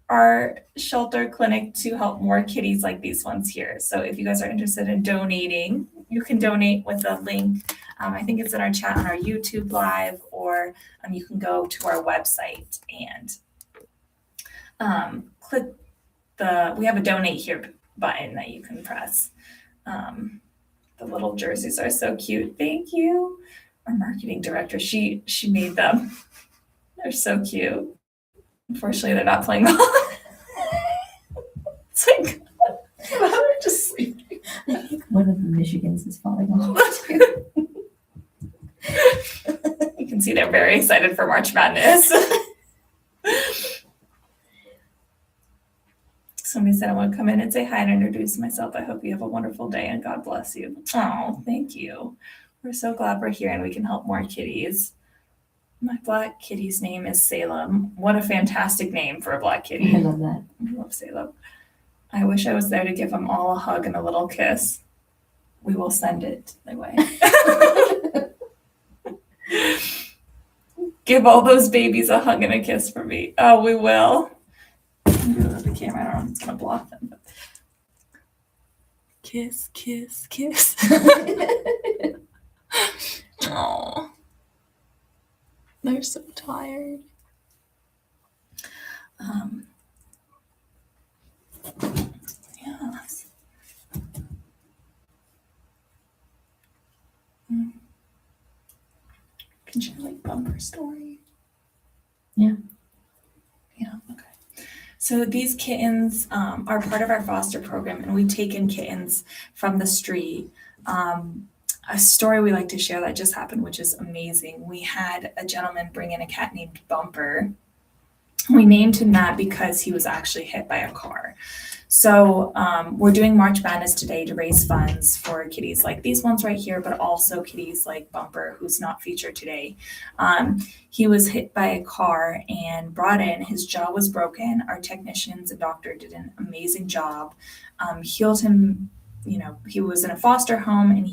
our shelter clinic to help more kitties like these ones here. So if you guys are interested in donating, you can donate with a link. I think it's in our chat on our YouTube live, or you can go to our website and click we have a donate here button that you can press. The little jerseys are so cute. Thank you. Our marketing director, she made them. They're so cute. Unfortunately, they're not playing ball. It's like, they're just sleeping. I think one of the Michigans is falling off too. You can see they're very excited for March Madness. Somebody said I want to come in and say hi and introduce myself. I hope you have a wonderful day and God bless you. Oh, thank you. We're so glad we're here and we can help more kitties. My black kitty's name is Salem. What a fantastic name for a black kitty. I love that. I love Salem. I wish I was there to give them all a hug and a little kiss. We will send it their way. Give all those babies a hug and a kiss for me. Oh, we will. The camera, I don't know if it's going to block them. But... Kiss, kiss, kiss. Oh, they're so tired. Yes. Can share like bumper story? Yeah. Yeah, okay. So these kittens are part of our foster program, and we take in kittens from the street. A story we like to share that just happened, which is amazing. We had a gentleman bring in a cat named Bumper. We named him that because he was actually hit by a car. So we're doing March Madness today to raise funds for kitties like these ones right here, but also kitties like Bumper, who's not featured today. He was hit by a car and brought in. His jaw was broken. Our technicians and doctor did an amazing job. Healed him. You know, he was in a foster home and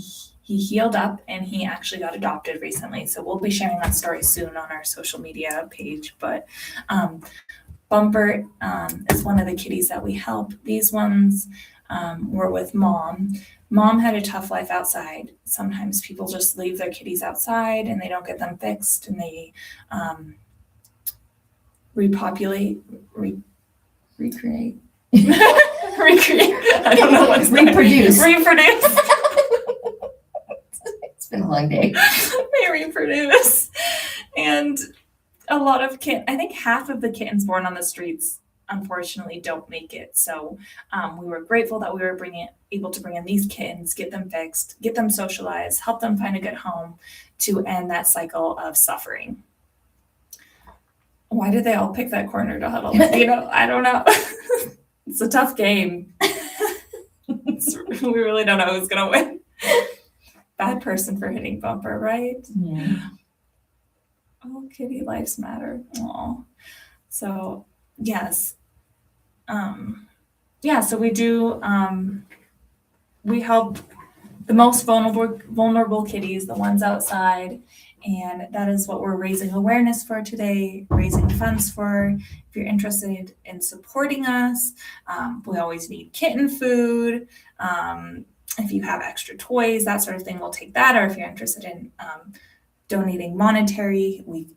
he healed up, and he actually got adopted recently. So we'll be sharing that story soon on our social media page. But Bumper is one of the kitties that we help. These ones were with Mom. Mom had a tough life outside. Sometimes people just leave their kitties outside and they don't get them fixed, and they repopulate, recreate. Recreate. I don't know what's Reproduce. Reproduce. It's been a long day. They reproduce. And a lot of I think half of the kittens born on the streets, unfortunately, don't make it. So we were grateful that we were able to bring in these kittens, get them fixed, get them socialized, help them find a good home to end that cycle of suffering. Why did they all pick that corner to huddle? You know, I don't know. It's a tough game. We really don't know who's going to win. Bad person for hitting Bumper, right? Yeah. Oh, kitty lives matter. Oh, so yes. So we do, we help the most vulnerable kitties, the ones outside. And that is what we're raising awareness for today, raising funds for. If you're interested in supporting us, we always need kitten food. If you have extra toys, that sort of thing, we'll take that. Or if you're interested in donating monetary, we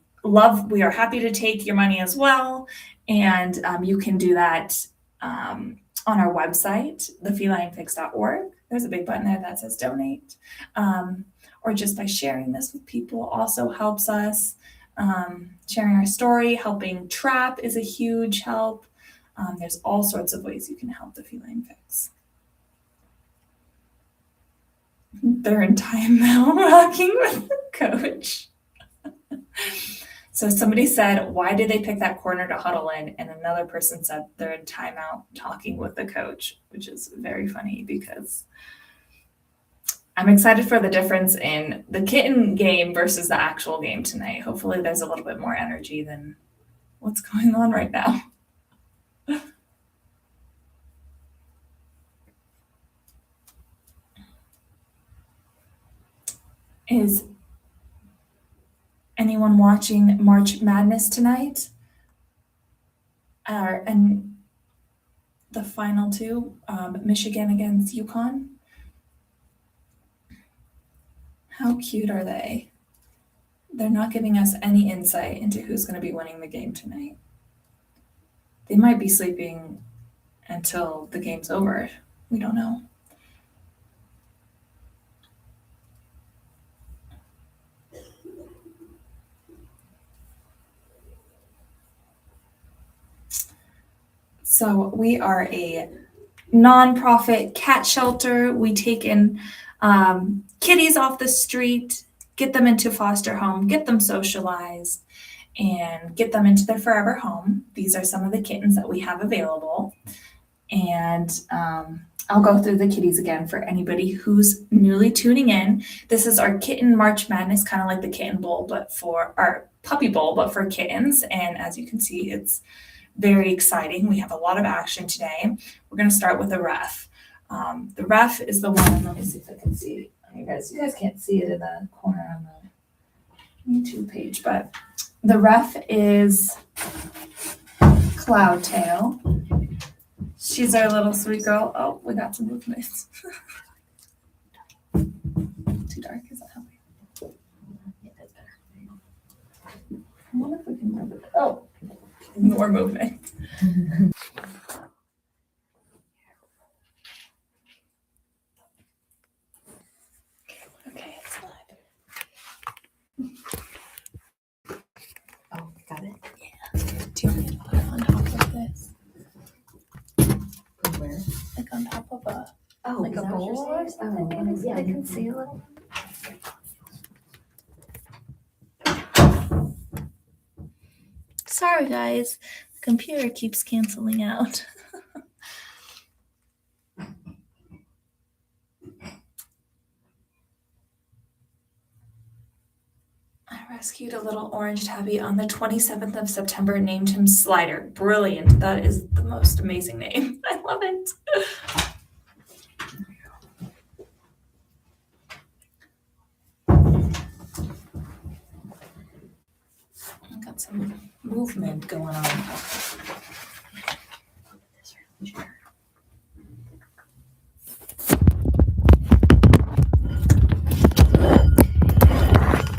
are happy to take your money as well. And you can do that on our website, thefelinefix.org. There's a big button there that says donate. or just by sharing this with people also helps us. Sharing our story, helping trap is a huge help. There's all sorts of ways you can help the Feline Fix. They're in timeout rocking with the coach. So somebody said, why did they pick that corner to huddle in? And another person said they're in timeout talking with the coach, which is very funny because I'm excited for the difference in the kitten game versus the actual game tonight. Hopefully there's a little bit more energy than what's going on right now. Is anyone watching March Madness tonight? And the final two, Michigan against UConn. How cute are they? They're not giving us any insight into who's going to be winning the game tonight. They might be sleeping until the game's over. We don't know. So we are a nonprofit cat shelter. We take in kitties off the street, get them into foster home, get them socialized, and get them into their forever home. These are some of the kittens that we have available. And I'll go through the kitties again for anybody who's newly tuning in. This is our Kitten March Madness, kind of like the Kitten Bowl, but for our Puppy Bowl, but for kittens. And as you can see, it's very exciting. We have a lot of action today. We're going to start with the ref. The ref is the one, let me see if I can see. You guys can't see it in the corner on the YouTube page, but the ref is Cloudtail. She's our little sweet girl. Oh, we got some movements. Too dark, is that helping? Yeah, that's better. I wonder if we can move it. Oh, more movement. Okay, it's live. Oh, got it. Yeah. Do you want me to put it on top of this? Where? Like on top of a Like a bowl or something? Oh, Yeah, I can see a little. Sorry, guys. The computer keeps canceling out. I rescued a little orange tabby on the 27th of September, named him Slider. Brilliant. That is the most amazing name. I love it. I got some movement going on.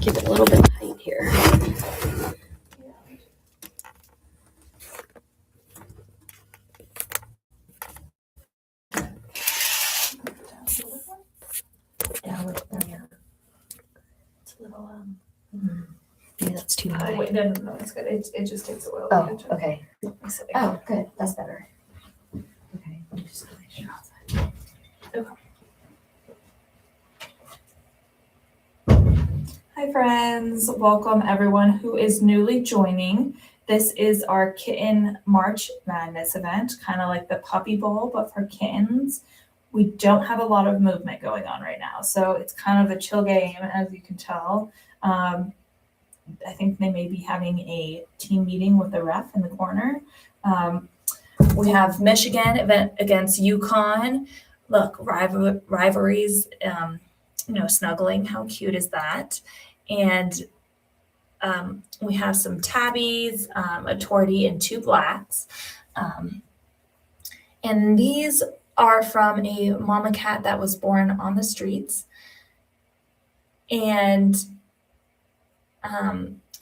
Give it a little bit of height here. Yeah, yeah. It's a little Maybe that's too high. Oh wait, no, it's good. It just takes a while. Oh, okay. Oh. Oh, good. That's better. Okay. Let me just make sure outside. Hi friends, welcome everyone who is newly joining. This is our Kitten March Madness event, kind of like the Puppy Bowl, but for kittens. We don't have a lot of movement going on right now, so it's kind of a chill game, as you can tell. I think they may be having a team meeting with the ref in the corner. We have Michigan event against UConn. Look, rivalries, snuggling. How cute is that? And we have some tabbies, a tortie, and two blacks. And these are from a mama cat that was born on the streets. And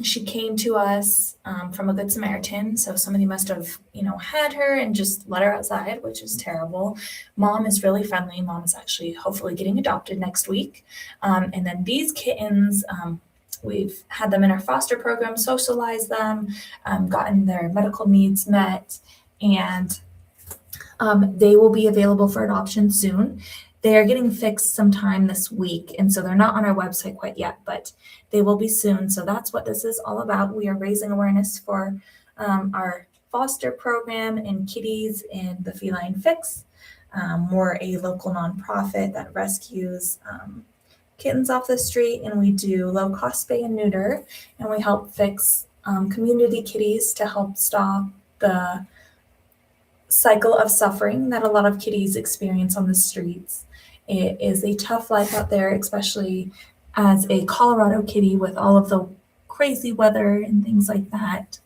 She came to us from a Good Samaritan, so somebody must have, had her and just let her outside, which is terrible. Mom is really friendly. Mom is actually hopefully getting adopted next week. And then these kittens, we've had them in our foster program, socialized them, gotten their medical needs met, and they will be available for adoption soon. They are getting fixed sometime this week, and so they're not on our website quite yet, but they will be soon. So that's what this is all about. We are raising awareness for our foster program and kitties in the Feline Fix. We're a local nonprofit that rescues kittens off the street, and we do low-cost spay and neuter, and we help fix community kitties to help stop the cycle of suffering that a lot of kitties experience on the streets. It is a tough life out there, especially as a Colorado kitty with all of the crazy weather and things like that.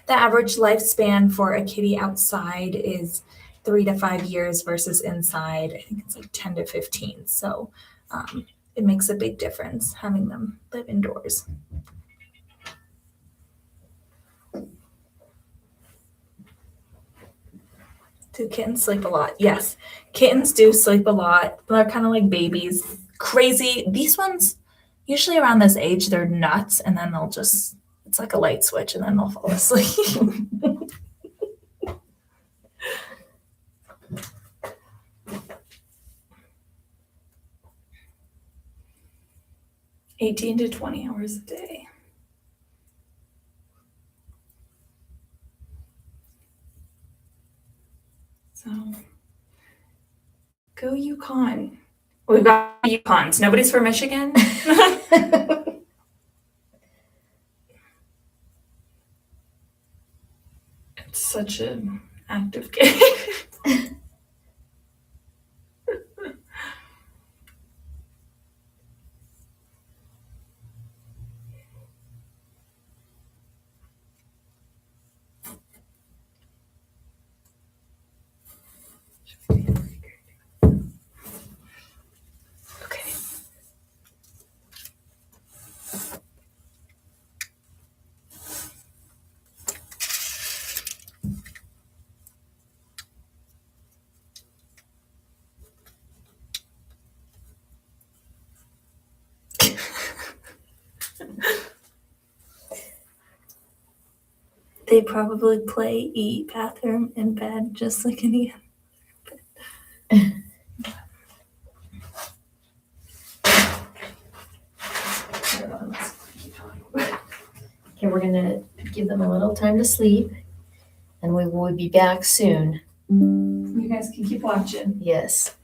The average lifespan for a kitty outside is 3 to 5 years versus inside, I think it's like 10 to 15. So it makes a big difference having them live indoors. Do kittens sleep a lot? Yes, kittens do sleep a lot. They're kind of like babies. Crazy. These ones, usually around this age, they're nuts, and then they'll just, it's like a light switch, and then they'll fall asleep. $18 to $20 a day. So, go UConn. We've got UConns. Nobody's from Michigan. It's such an active game. Okay. They probably play, eat, bathroom, and bed just like any other. Okay, we're gonna give them a little time to sleep, and we will be back soon. You guys can keep watching. Yes.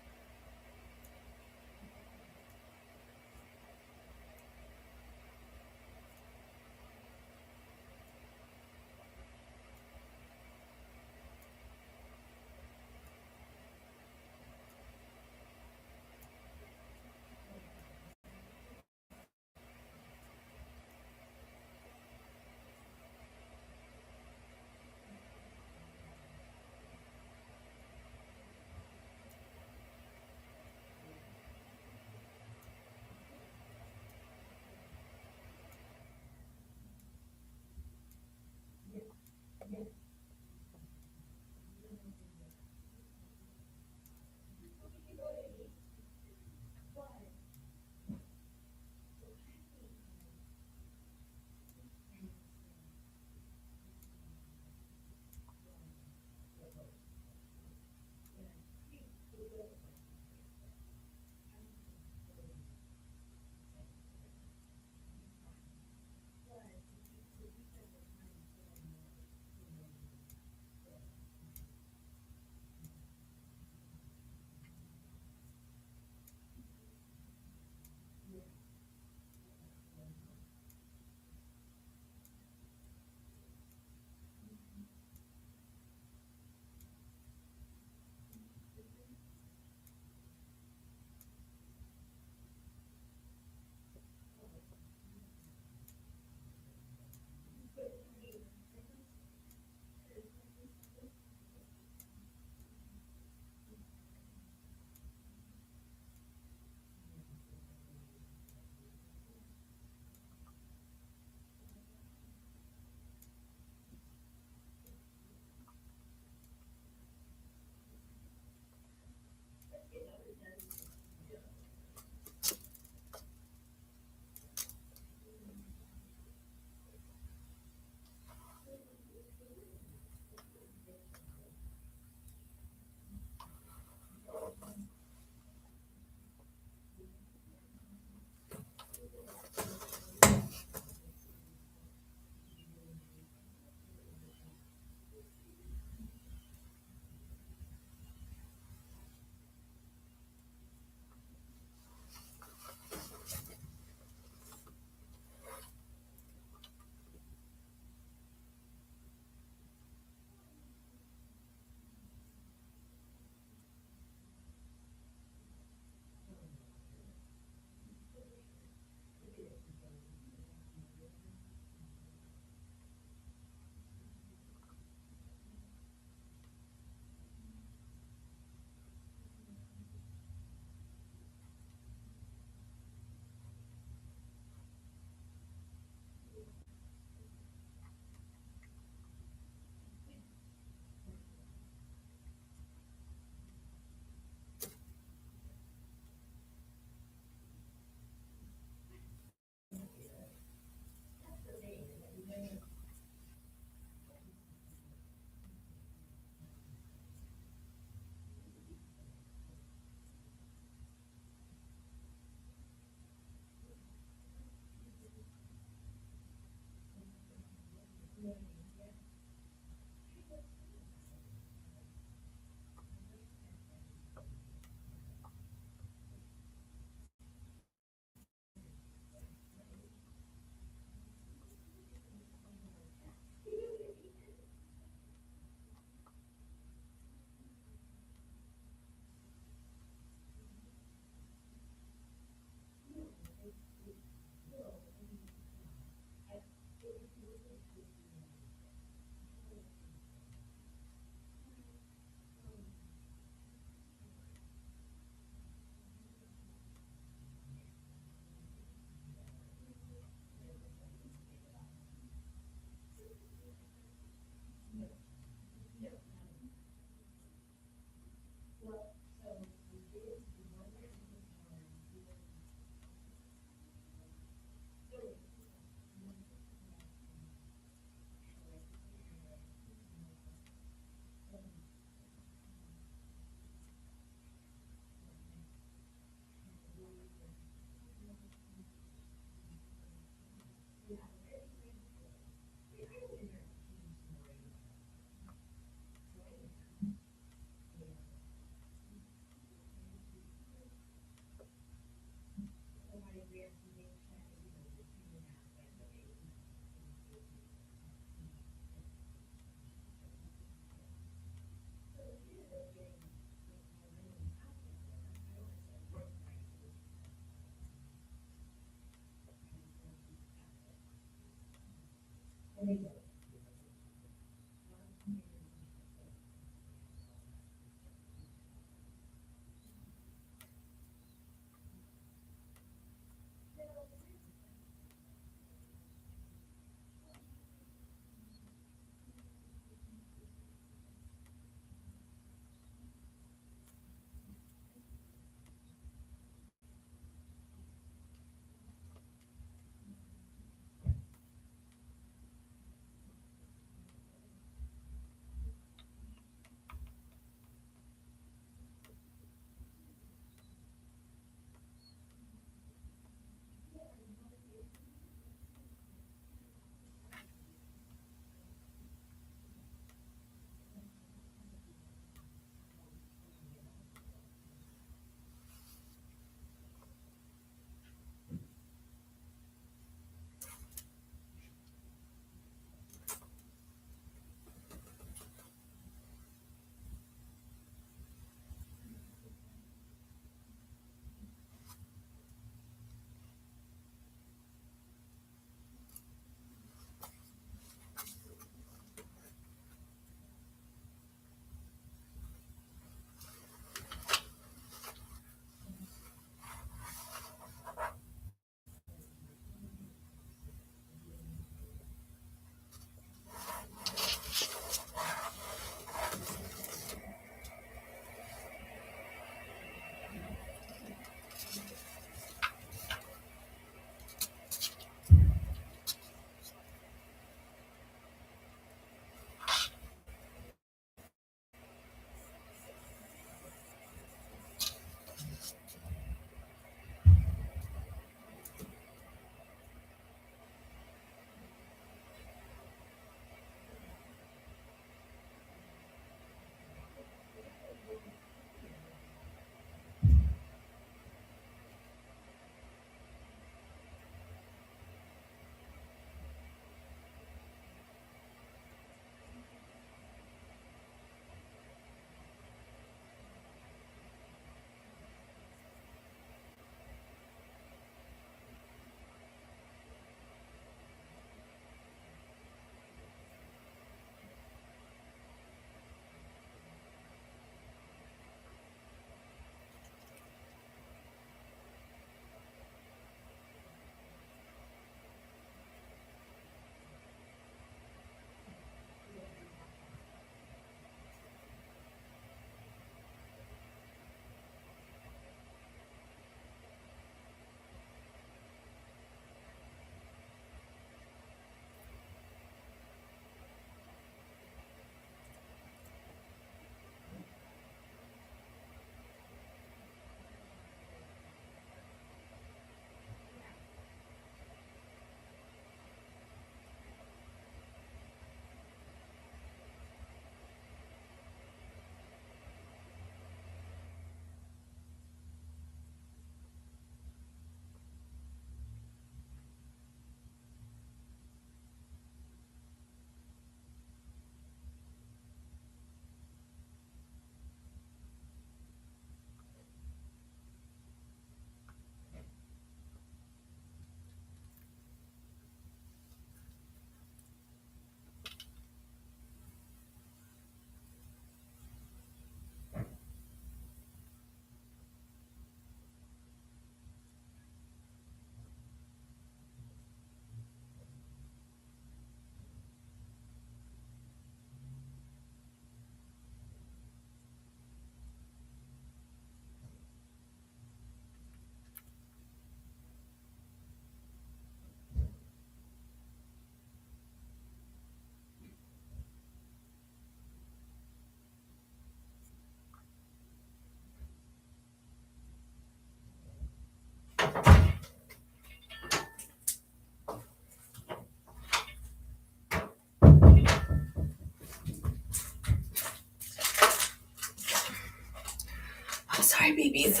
I'm sorry, babies.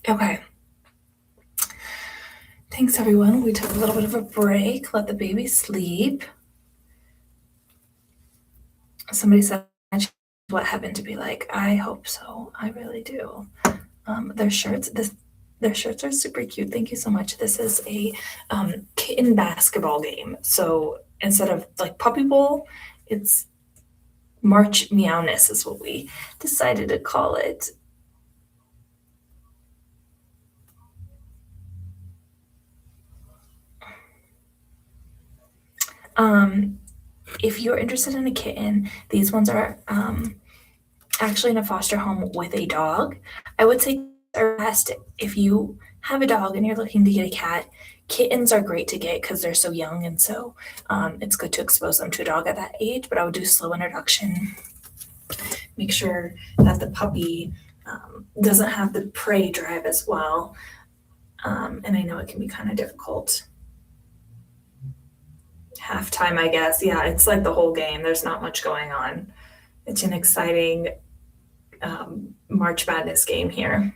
Okay. Thanks, everyone. We took a little bit of a break, let the baby sleep. Somebody said, what heaven to be like. I hope so. I really do. Their shirts, Their shirts are super cute. Thank you so much. This is a kitten basketball game. So instead of like Puppy Bowl, it's March Meow-ness is what we decided to call it. If you're interested in a kitten, these ones are actually in a foster home with a dog. I would say are best if you have a dog and you're looking to get a cat. Kittens are great to get because they're so young, and so it's good to expose them to a dog at that age. But I would do slow introduction. Make sure that the puppy doesn't have the prey drive as well. And I know it can be kind of difficult. Halftime, I guess. Yeah, it's like the whole game. There's not much going on. It's an exciting March Madness game here.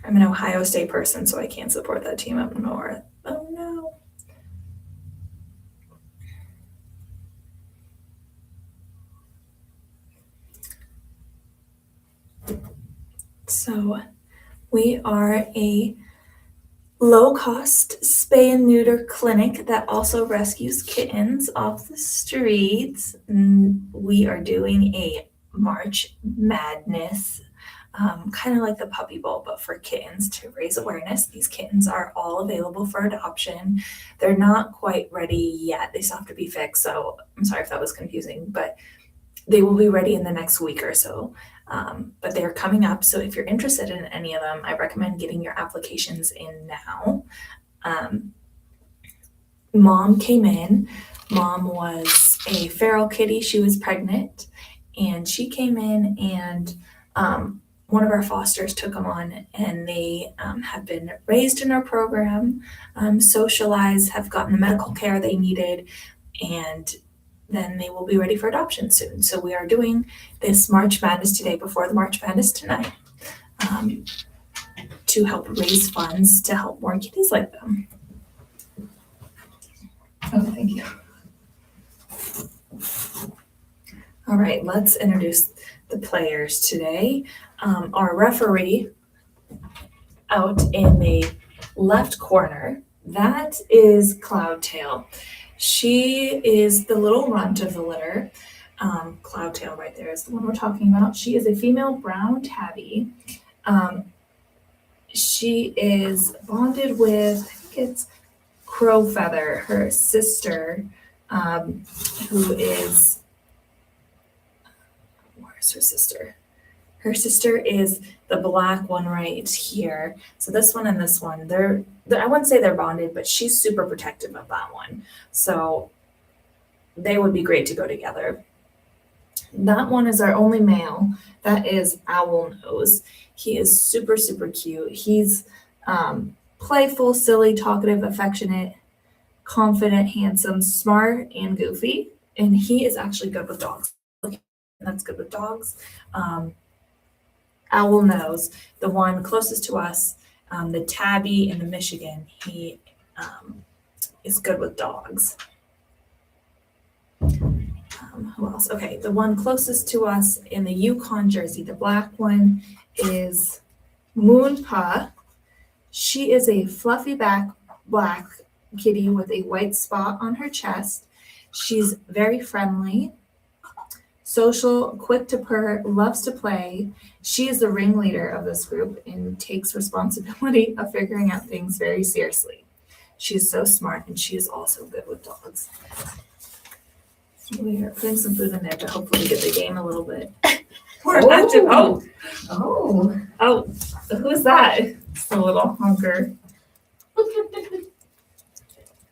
I'm an Ohio State person, so I can't support that team up north. Oh no. So we are a low-cost spay and neuter clinic that also rescues kittens off the streets. We are doing a March Madness, kind of like the Puppy Bowl, but for kittens to raise awareness. These kittens are all available for adoption. They're not quite ready yet. They still have to be fixed, so I'm sorry if that was confusing, but they will be ready in the next week or so. But they're coming up, so if you're interested in any of them, I recommend getting your applications in now. Mom came in. Mom was a feral kitty. She was pregnant, and she came in, and one of our fosters took them on, and they have been raised in our program, socialized, have gotten the medical care they needed, and then they will be ready for adoption soon. So we are doing this March Madness today before the March Madness tonight to help raise funds to help more kitties like them. Oh, thank you. All right, let's introduce the players today. Our referee out in the left corner, that is Cloudtail. She is the little runt of the litter. Cloudtail right there is the one we're talking about. She is a female brown tabby. She is bonded with, I think it's Crowfeather, her sister, who is, where's her sister? Her sister is the black one right here. So this one and this one, they're I wouldn't say they're bonded, but she's super protective of that one. So they would be great to go together. That one is our only male. That is Owl-nose. He is super, super cute. He's playful, silly, talkative, affectionate, confident, handsome, smart, and goofy. And he is actually good with dogs. That's good with dogs. Owl-nose, the one closest to us, the tabby in the Michigan, he is good with dogs. Who else? Okay, the one closest to us in the UConn jersey, the black one, is Moonpa. She is a fluffy back black kitty with a white spot on her chest. She's very friendly, social, quick to purr, loves to play. She is the ringleader of this group and takes responsibility of figuring out things very seriously. She is so smart, and she is also good with dogs. We are putting some food in there to hopefully get the game a little bit more active. Oh, who's that? It's a little hunker.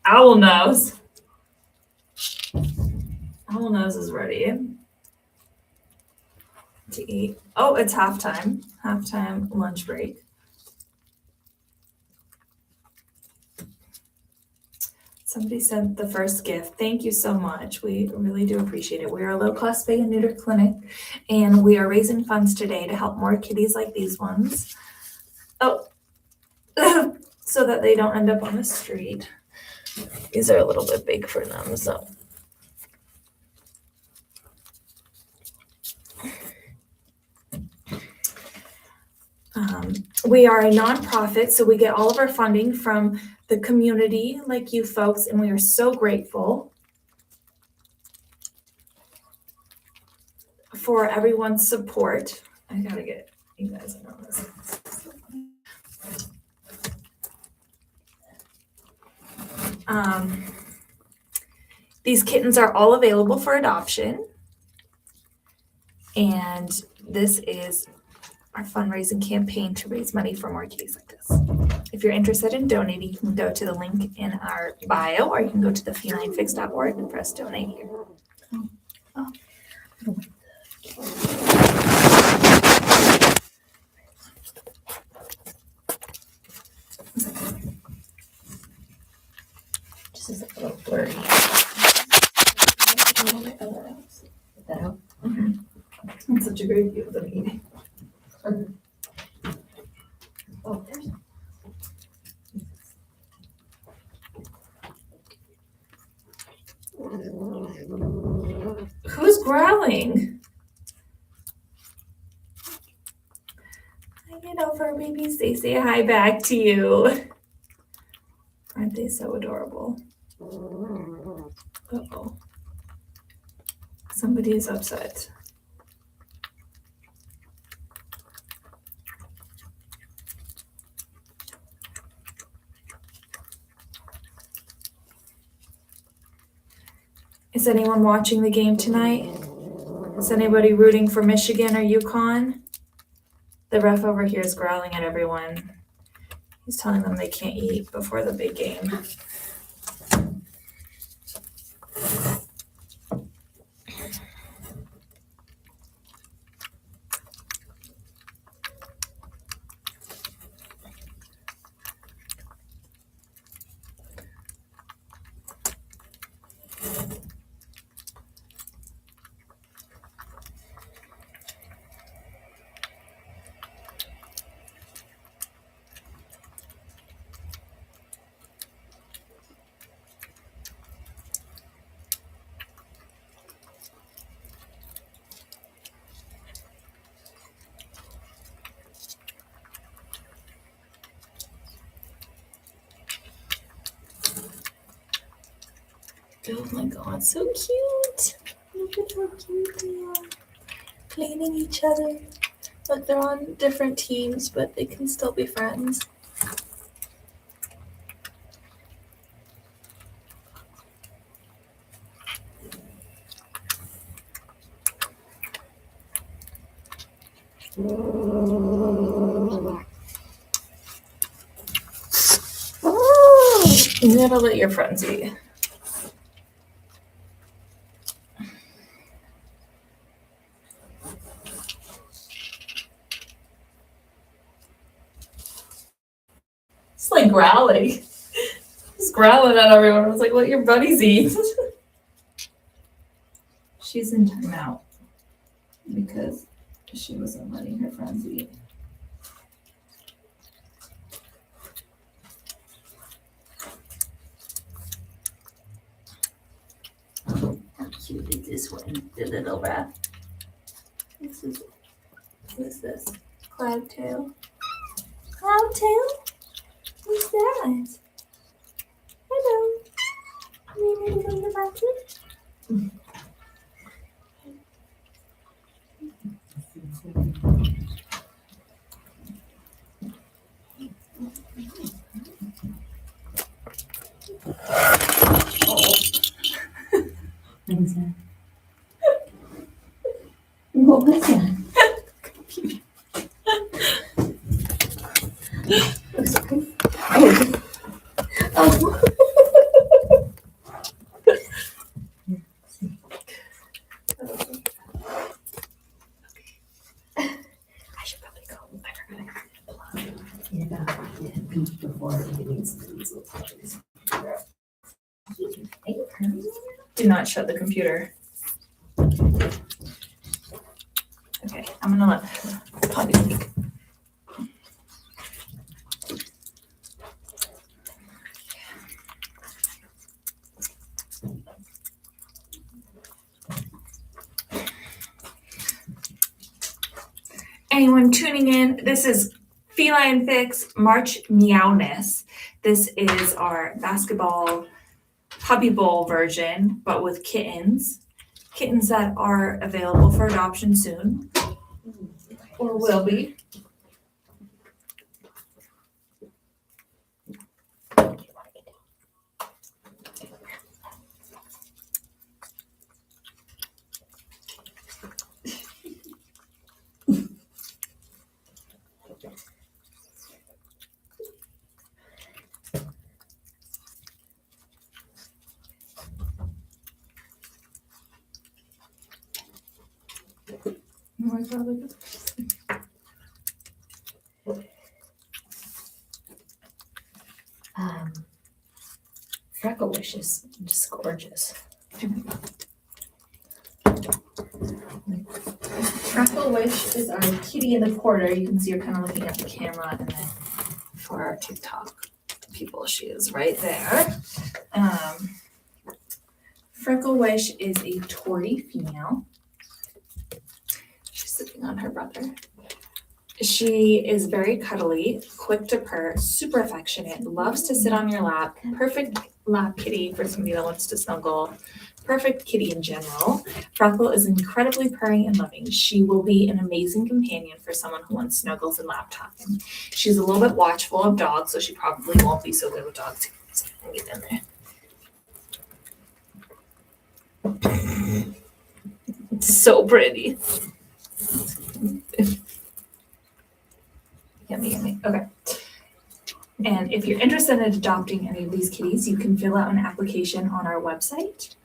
Owl-nose. Owl-nose is ready to eat. Oh, it's halftime. Halftime lunch break. Somebody sent the first gift. Thank you so much. We really do appreciate it. We are a low-cost spay and neuter clinic, and we are raising funds today to help more kitties like these ones. Oh, so that they don't end up on the street. These are a little bit big for them, so. We are a nonprofit, so we get all of our funding from the community, like you folks, and we are so grateful for everyone's support. I gotta get you guys in on this. These kittens are all available for adoption, and this is our fundraising campaign to raise money for more kitties like this. If you're interested in donating, you can go to the link in our bio, or you can go to the felinefix.org and press donate here. Oh. Just is a little blurry. That help? It's such a great view of the meeting. Oh, there's. Who's growling? I get over, babies. They say hi back to you. Aren't they so adorable? Uh-oh. Somebody is upset. Is anyone watching the game tonight? Is anybody rooting for Michigan or UConn? The ref over here is growling at everyone. He's telling them they can't eat before the big game. Oh my god, so cute. Look at how cute they are. Cleaning each other. Look, they're on different teams, but they can still be friends. You gotta let your friends eat. It's like growling. He's growling at everyone. I was like, let your buddies eat. She's in timeout because she wasn't letting her friends eat. How cute is this one? The little rat. What is this? Cloudtail. Cloudtail? What's that? Hello. You ready to go to the bathroom? What was that? What was that? Oh. I should probably go. I forgot Yeah, peek before it needs to. Do not shut the computer. Okay, I'm gonna let Poppy speak. Anyone tuning in, this is Feline Fix March Meow-ness. This is our basketball puppy bowl version, but with kittens. Kittens that are available for adoption soon, or will be. Freckle Wish is just gorgeous. Freckle Wish is our kitty in the corner. You can see her kind of looking at the camera, and then for our TikTok people, she is right there. Freckle Wish is a Tory female. She's sitting on her brother. She is very cuddly, quick to purr, super affectionate, loves to sit on your lap, perfect lap kitty for somebody that wants to snuggle, perfect kitty in general. Freckle is incredibly purring and loving. She will be an amazing companion for someone who wants snuggles and lap time. She's a little bit watchful of dogs, so she probably won't be so good with dogs. So I can get in there. It's so pretty. Yummy. Okay. And if you're interested in adopting any of these kitties, you can fill out an application on our website.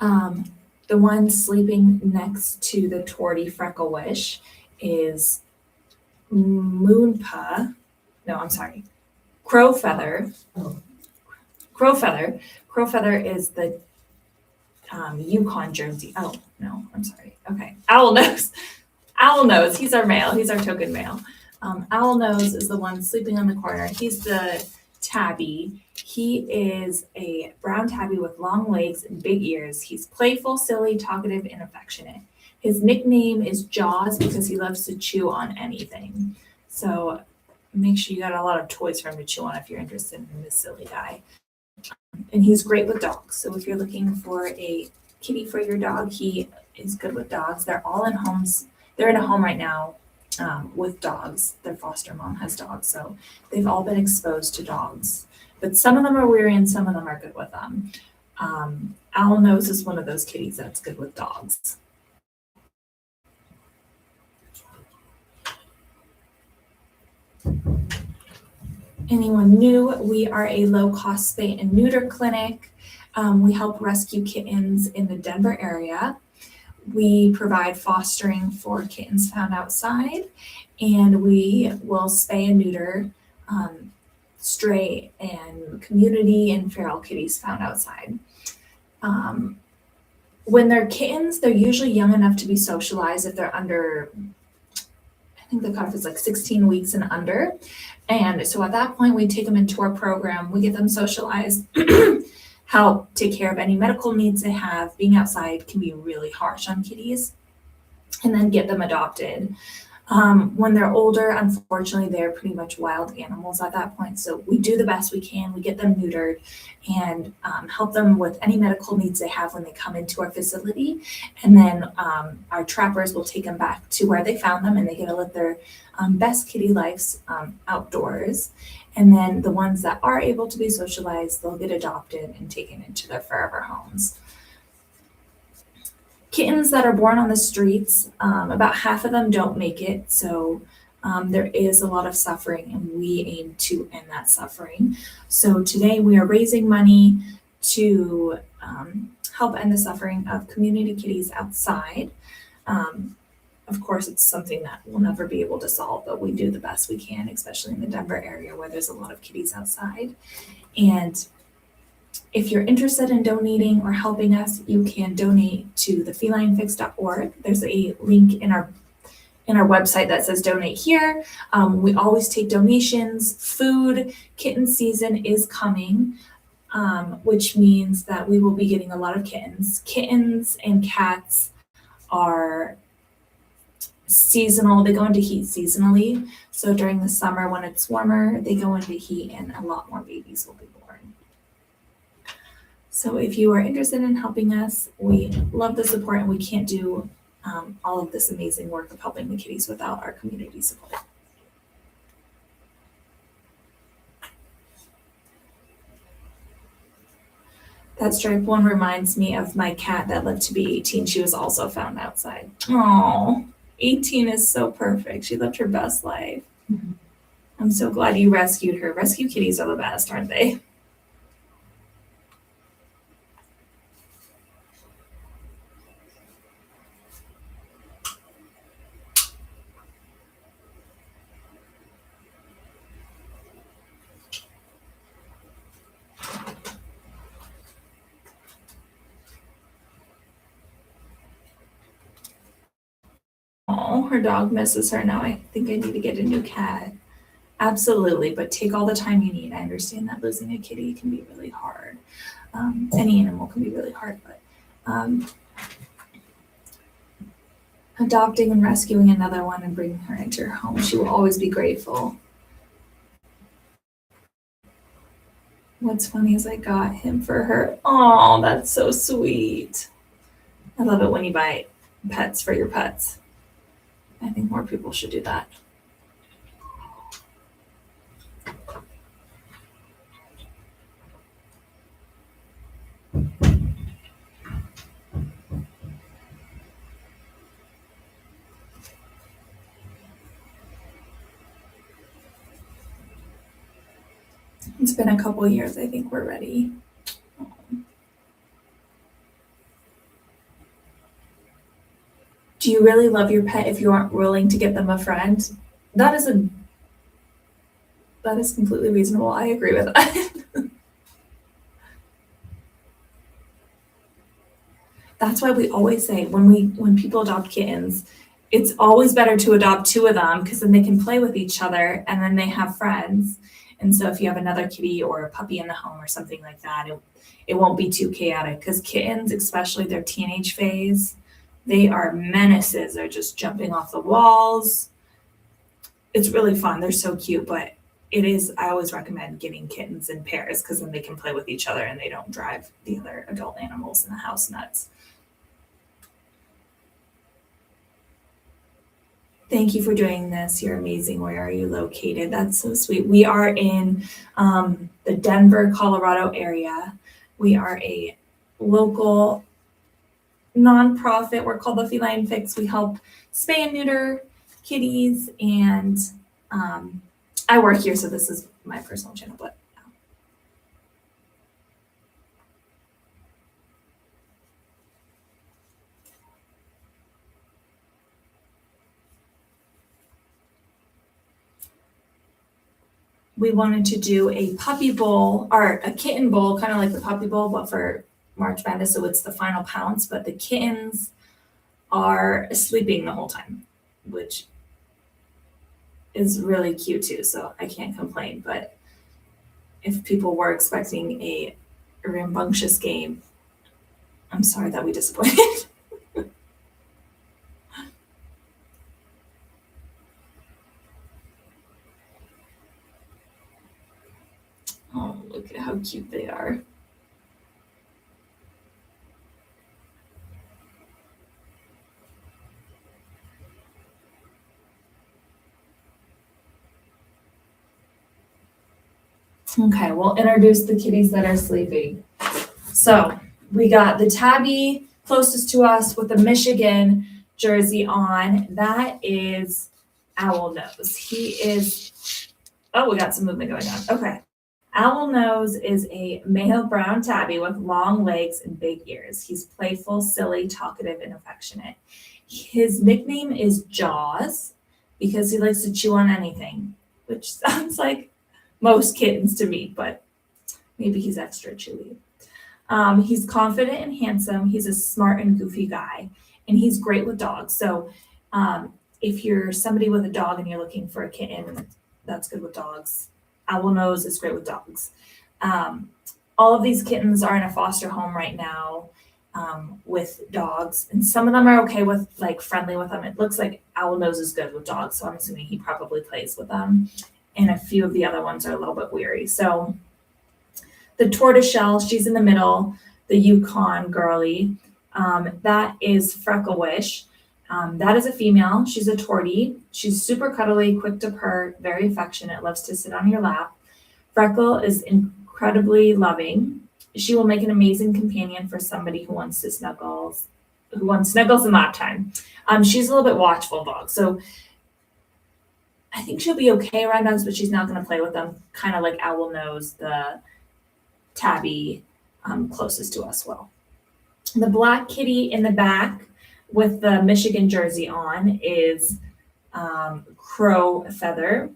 The one sleeping next to the Torty Freckle Wish is Crowfeather. Crowfeather is the UConn jersey. Oh, no, I'm sorry. Okay. Owlnose, he's our male. He's our token male. Owlnose is the one sleeping on the corner. He's the tabby. He is a brown tabby with long legs and big ears. He's playful, silly, talkative, and affectionate. His nickname is Jaws because he loves to chew on anything. So make sure you got a lot of toys for him to chew on if you're interested in this silly guy. And he's great with dogs. So if you're looking for a kitty for your dog, he is good with dogs. They're all in homes. They're in a home right now with dogs. Their foster mom has dogs, so they've all been exposed to dogs. But some of them are weary and some of them are good with them. Owlnose is one of those kitties that's good with dogs. Anyone new, we are a low-cost spay and neuter clinic. We help rescue kittens in the Denver area. We provide fostering for kittens found outside, and we will spay and neuter stray and community and feral kitties found outside. When they're kittens, they're usually young enough to be socialized if they're under, I think the cutoff is like 16 weeks and under. And so at that point, we take them into our program, we get them socialized, help take care of any medical needs they have. Being outside can be really harsh on kitties, and then get them adopted. When they're older, unfortunately, they're pretty much wild animals at that point. So we do the best we can. We get them neutered and help them with any medical needs they have when they come into our facility. And then our trappers will take them back to where they found them, and they get to live their best kitty lives outdoors. And then the ones that are able to be socialized, they'll get adopted and taken into their forever homes. Kittens that are born on the streets, about half of them don't make it. So there is a lot of suffering, and we aim to end that suffering. So today we are raising money to help end the suffering of community kitties outside. Of course, it's something that we'll never be able to solve, but we do the best we can, especially in the Denver area where there's a lot of kitties outside. And if you're interested in donating or helping us, you can donate to thefelinefix.org. There's a link in our website that says donate here. We always take donations. Food, kitten season is coming, which means that we will be getting a lot of kittens. Kittens and cats are seasonal. They go into heat seasonally. So during the summer when it's warmer, they go into heat and a lot more babies will be born. So if you are interested in helping us, we love the support, and we can't do all of this amazing work of helping the kitties without our community support. That striped one reminds me of my cat that lived to be 18. She was also found outside. Oh, 18 is so perfect. She lived her best life. Mhm. I'm so glad you rescued her. Rescue kitties are the best, aren't they? Oh, her dog misses her now. I think I need to get a new cat. Absolutely, but take all the time you need. I understand that losing a kitty can be really hard. Any animal can be really hard, but adopting and rescuing another one and bringing her into your home, she will always be grateful. What's funny is I got him for her. Oh, that's so sweet. I love it when you buy pets for your pets. I think more people should do that. It's been a couple years. I think we're ready. Do you really love your pet if you aren't willing to get them a friend? That is completely reasonable. I agree with that. That's why we always say when people adopt kittens, it's always better to adopt two of them because then they can play with each other and then they have friends. And so if you have another kitty or a puppy in the home or something like that, it won't be too chaotic because kittens, especially their teenage phase, they are menaces. They're just jumping off the walls. It's really fun. They're so cute, but I always recommend getting kittens in pairs because then they can play with each other and they don't drive the other adult animals in the house nuts. Thank you for doing this. You're amazing. Where are you located? That's so sweet. We are in the Denver, Colorado area. We are a local nonprofit. We're called the Feline Fix. We help spay and neuter kitties, and I work here, so this is my personal channel, but we wanted to do a puppy bowl or a kitten bowl, kind of like the puppy bowl, but for March Madness. So it's the Final Pounce, but the kittens are sleeping the whole time, which is really cute too. So I can't complain. But if people were expecting a rambunctious game, I'm sorry that we disappointed. Oh, look at how cute they are. Okay, we'll introduce the kitties that are sleeping. So we got the tabby closest to us with the Michigan jersey on. That is Owl Nose. We got some movement going on. Okay. Owl Nose is a male brown tabby with long legs and big ears. He's playful, silly, talkative, and affectionate. His nickname is Jaws because he likes to chew on anything, which sounds like most kittens to me, but maybe he's extra chewy. He's confident and handsome. He's a smart and goofy guy, and he's great with dogs. So if you're somebody with a dog and you're looking for a kitten, that's good with dogs. Owl Nose is great with dogs. All of these kittens are in a foster home right now, with dogs, and some of them are okay with like friendly with them. It looks like Owl Nose is good with dogs, so I'm assuming he probably plays with them. And a few of the other ones are a little bit weary. So the tortoiseshell, she's in the middle, the UConn girly. That is Freckle Wish. That is a female. She's a tortie. She's super cuddly, quick to purr, very affectionate, loves to sit on your lap. Freckle is incredibly loving. She will make an amazing companion for somebody who wants snuggles and lap time. She's a little bit watchful dog, so I think she'll be okay around dogs, but she's not going to play with them. Kind of like Owl Nose, the tabby closest to us will. The black kitty in the back with the Michigan jersey on is Crow Feather.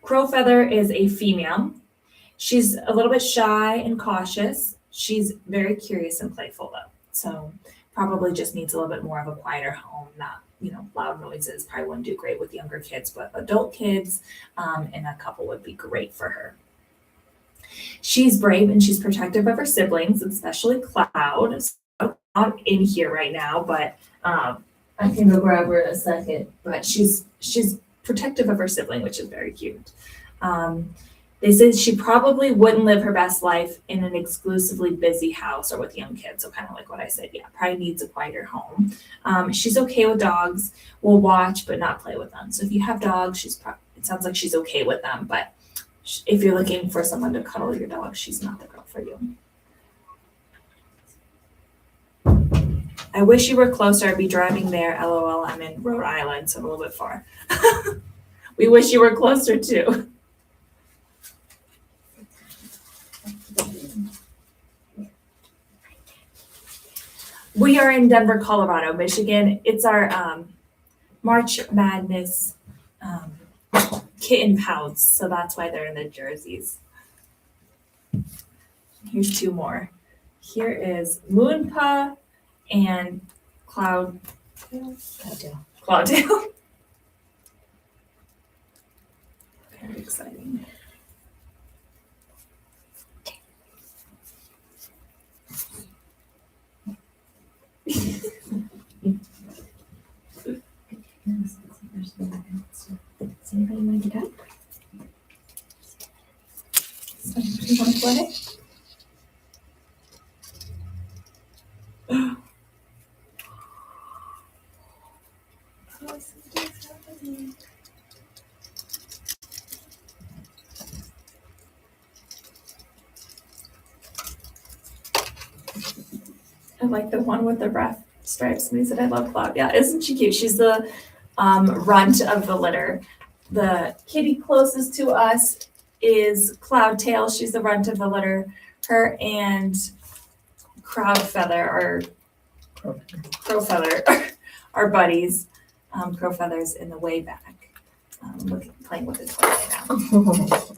Crow Feather is a female. She's a little bit shy and cautious. She's very curious and playful though. So probably just needs a little bit more of a quieter home, not, loud noises. Probably wouldn't do great with younger kids, but adult kids and a couple would be great for her. She's brave and she's protective of her siblings, especially Cloud. So not in here right now, but I can go grab her in a second. But she's protective of her sibling, which is very cute. They say she probably wouldn't live her best life in an exclusively busy house or with young kids. So kind of like what I said, yeah, probably needs a quieter home. She's okay with dogs. Will watch but not play with them. So if you have dogs, it sounds like she's okay with them. But if you're looking for someone to cuddle your dog, she's not the girl for you. I wish you were closer. I'd be driving there. LOL. I'm in Rhode Island, so I'm a little bit far. We wish you were closer too. We are in Denver, Colorado, Michigan. It's our March Madness Kitten Pounce, so that's why they're in the jerseys. Here's two more. Here is Moonpa and Cloudtail. Very exciting. Does anybody want to get up? You want to play? I like the one with the rough stripes. And he said, I love Cloud. Yeah, isn't she cute? She's the runt of the litter. The kitty closest to us is Cloudtail. She's the runt of the litter. Her and Crow Feather are buddies. Crow Feather's in the way back, playing with the toy right now.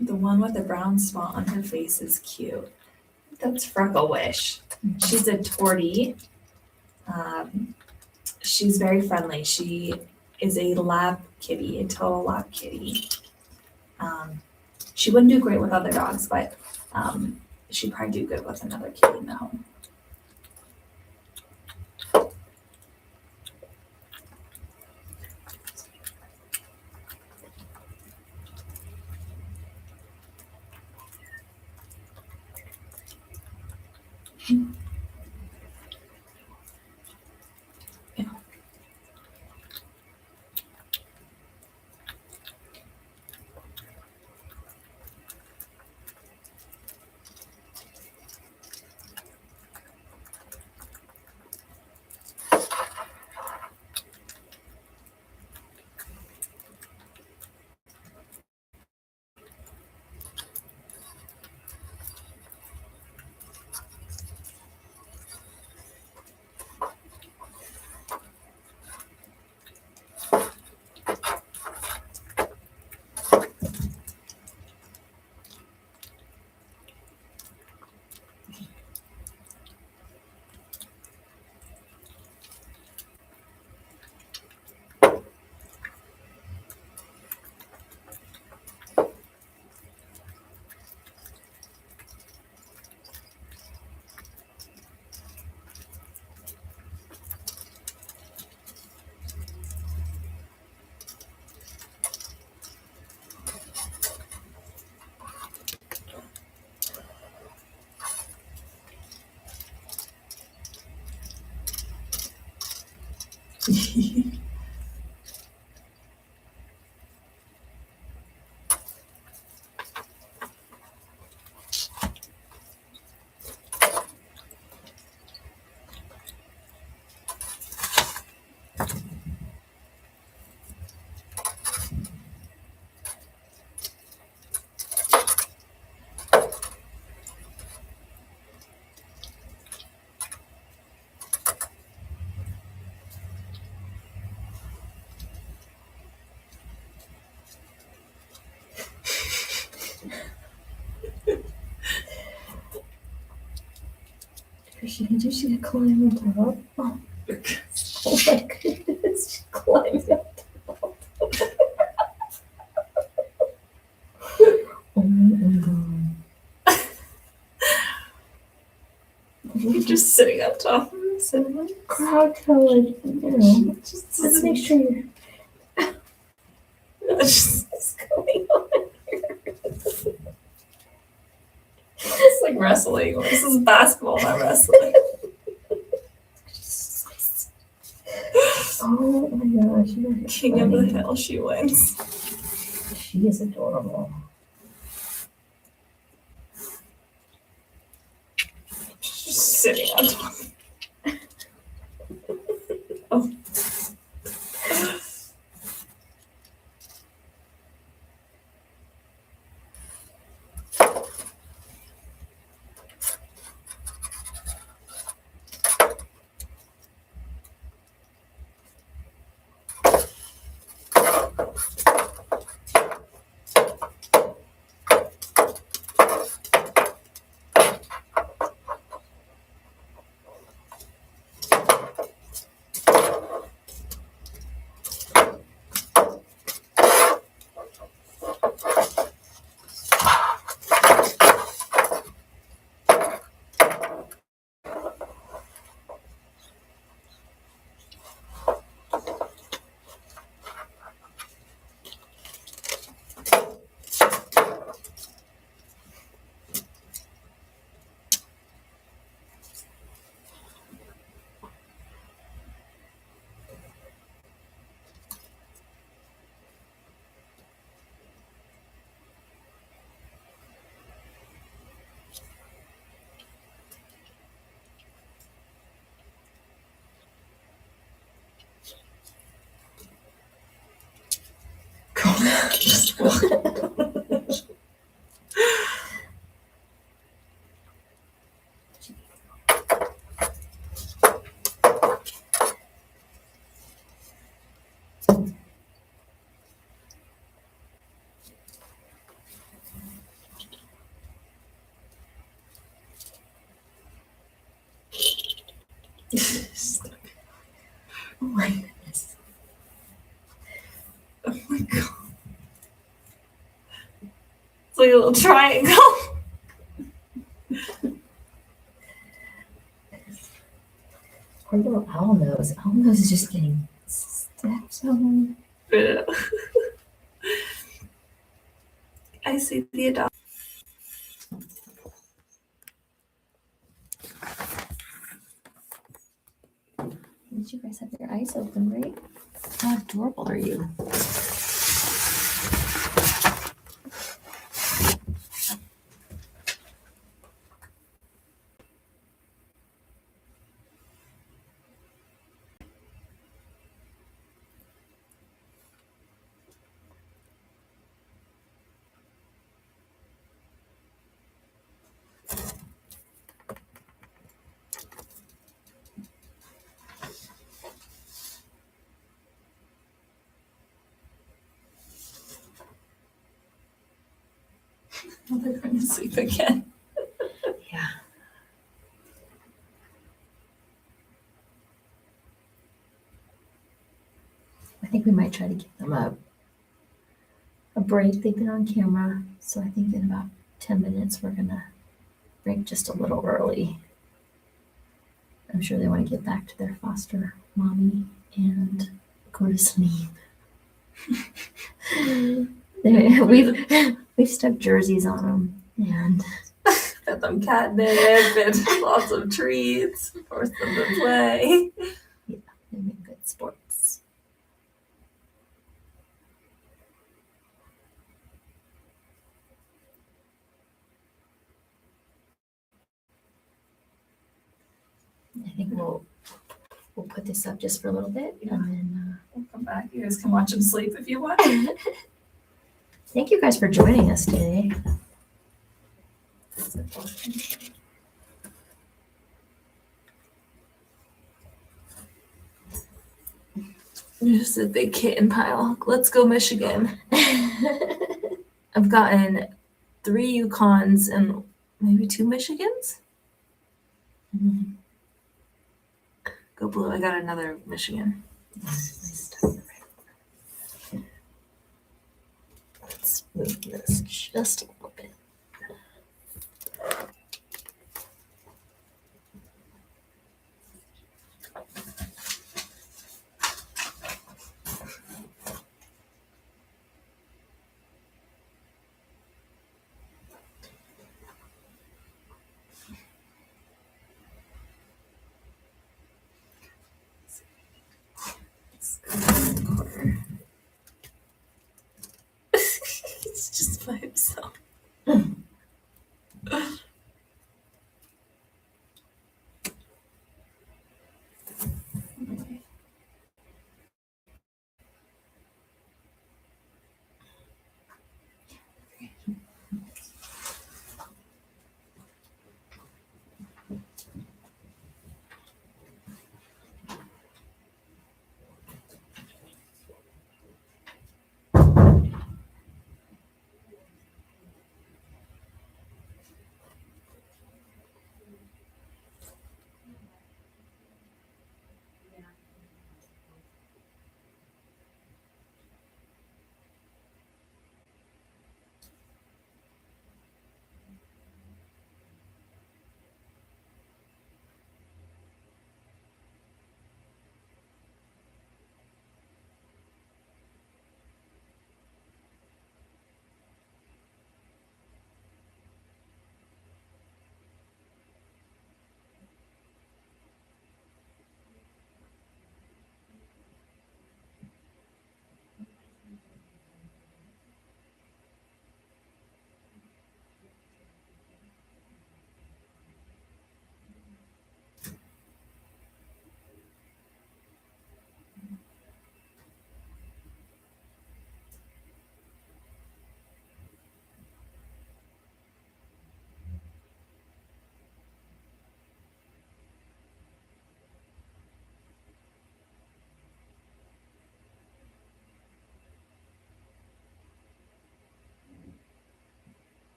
The one with the brown spot on her face is cute. That's Freckle Wish. She's a tortie. She's very friendly. She is a lap kitty, a total lap kitty. She wouldn't do great with other dogs, but she'd probably do good with another kitty in the home. She can do, she can climb on top. Oh, oh my goodness, she climbed up top. Oh my god. You're just sitting on top of him, sitting Crouch her, like, just let's make sure you're. what's going on here? It's like wrestling. This is basketball, not wrestling. Oh my gosh, you're King of the funny. hill, she wins. She is adorable. She's just sitting on top. Oh. Oh my goodness. Oh my god. It's like a little triangle. Poor little owl nose. Owl nose is just getting steps on. I see the adopt. Did you guys have your eyes open, right? How adorable are you? Oh, they're going to sleep again. Yeah. I think we might try to give them a break. They've been on camera, so I think in about 10 minutes we're gonna break just a little early. I'm sure they want to get back to their foster mommy and go to sleep. We've stuck jerseys on them and Fed them catnip and lots of treats. Forced them to play. they've been good sports. I think we'll put this up just for a little bit and then We'll come back. You guys can watch them sleep if you want. thank you guys for joining us today. Just a big kitten pile. Let's go, Michigan. I've gotten 3 UConns and maybe 2 Michigans. Go blue. I got another Michigan. Let's move this just a little bit. It's just by himself.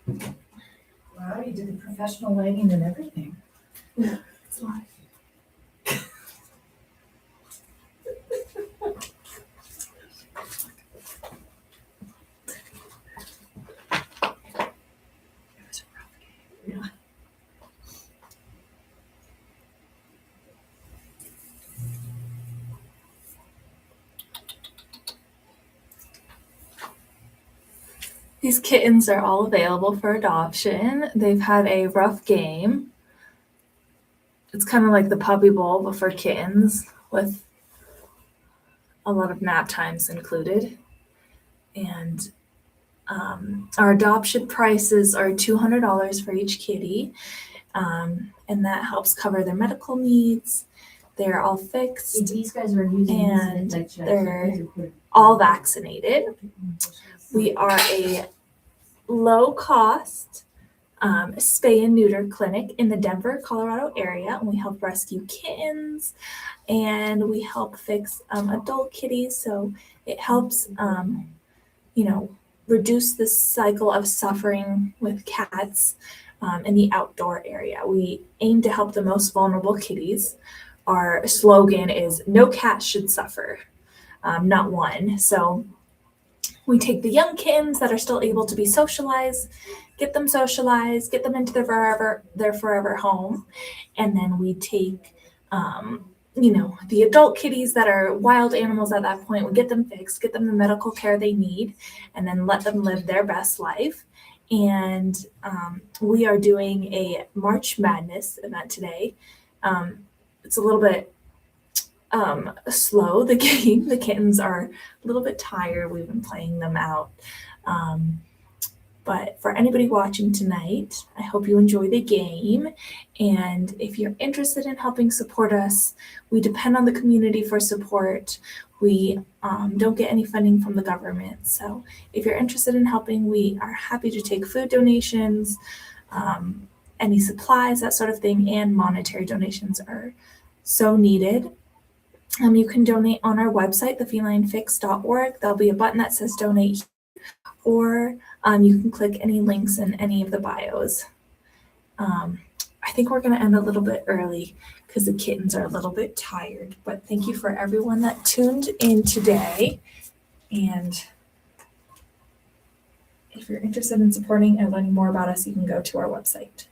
Wow, you did the professional lighting and everything. It's live. These kittens are all available for adoption. They've had a rough game. It's kind of like the puppy bowl, but for kittens, with a lot of nap times included. And our adoption prices are $200 for each kitty, and that helps cover their medical needs. They're all fixed, These guys are using and they're all vaccinated. We are a low-cost spay and neuter clinic in the Denver, Colorado area, and we help rescue kittens, and we help fix adult kitties. So it helps, reduce the cycle of suffering with cats in the outdoor area. We aim to help the most vulnerable kitties. Our slogan is "No cat should suffer, not one." So we take the young kittens that are still able to be socialized, get them into their forever home, and then we take the adult kitties that are wild animals at that point. We get them fixed, get them the medical care they need, and then let them live their best life. And we are doing a March Madness event today. It's a little bit slow, the game. The kittens are a little bit tired. We've been playing them out. But for anybody watching tonight, I hope you enjoy the game. And if you're interested in helping support us, we depend on the community for support. We don't get any funding from the government. So if you're interested in helping, we are happy to take food donations, any supplies, that sort of thing, and monetary donations are so needed. You can donate on our website, thefelinefix.org. There'll be a button that says donate, or you can click any links in any of the bios. I think we're going to end a little bit early because the kittens are a little bit tired, but thank you for everyone that tuned in today. And if you're interested in supporting and learning more about us, you can go to our website.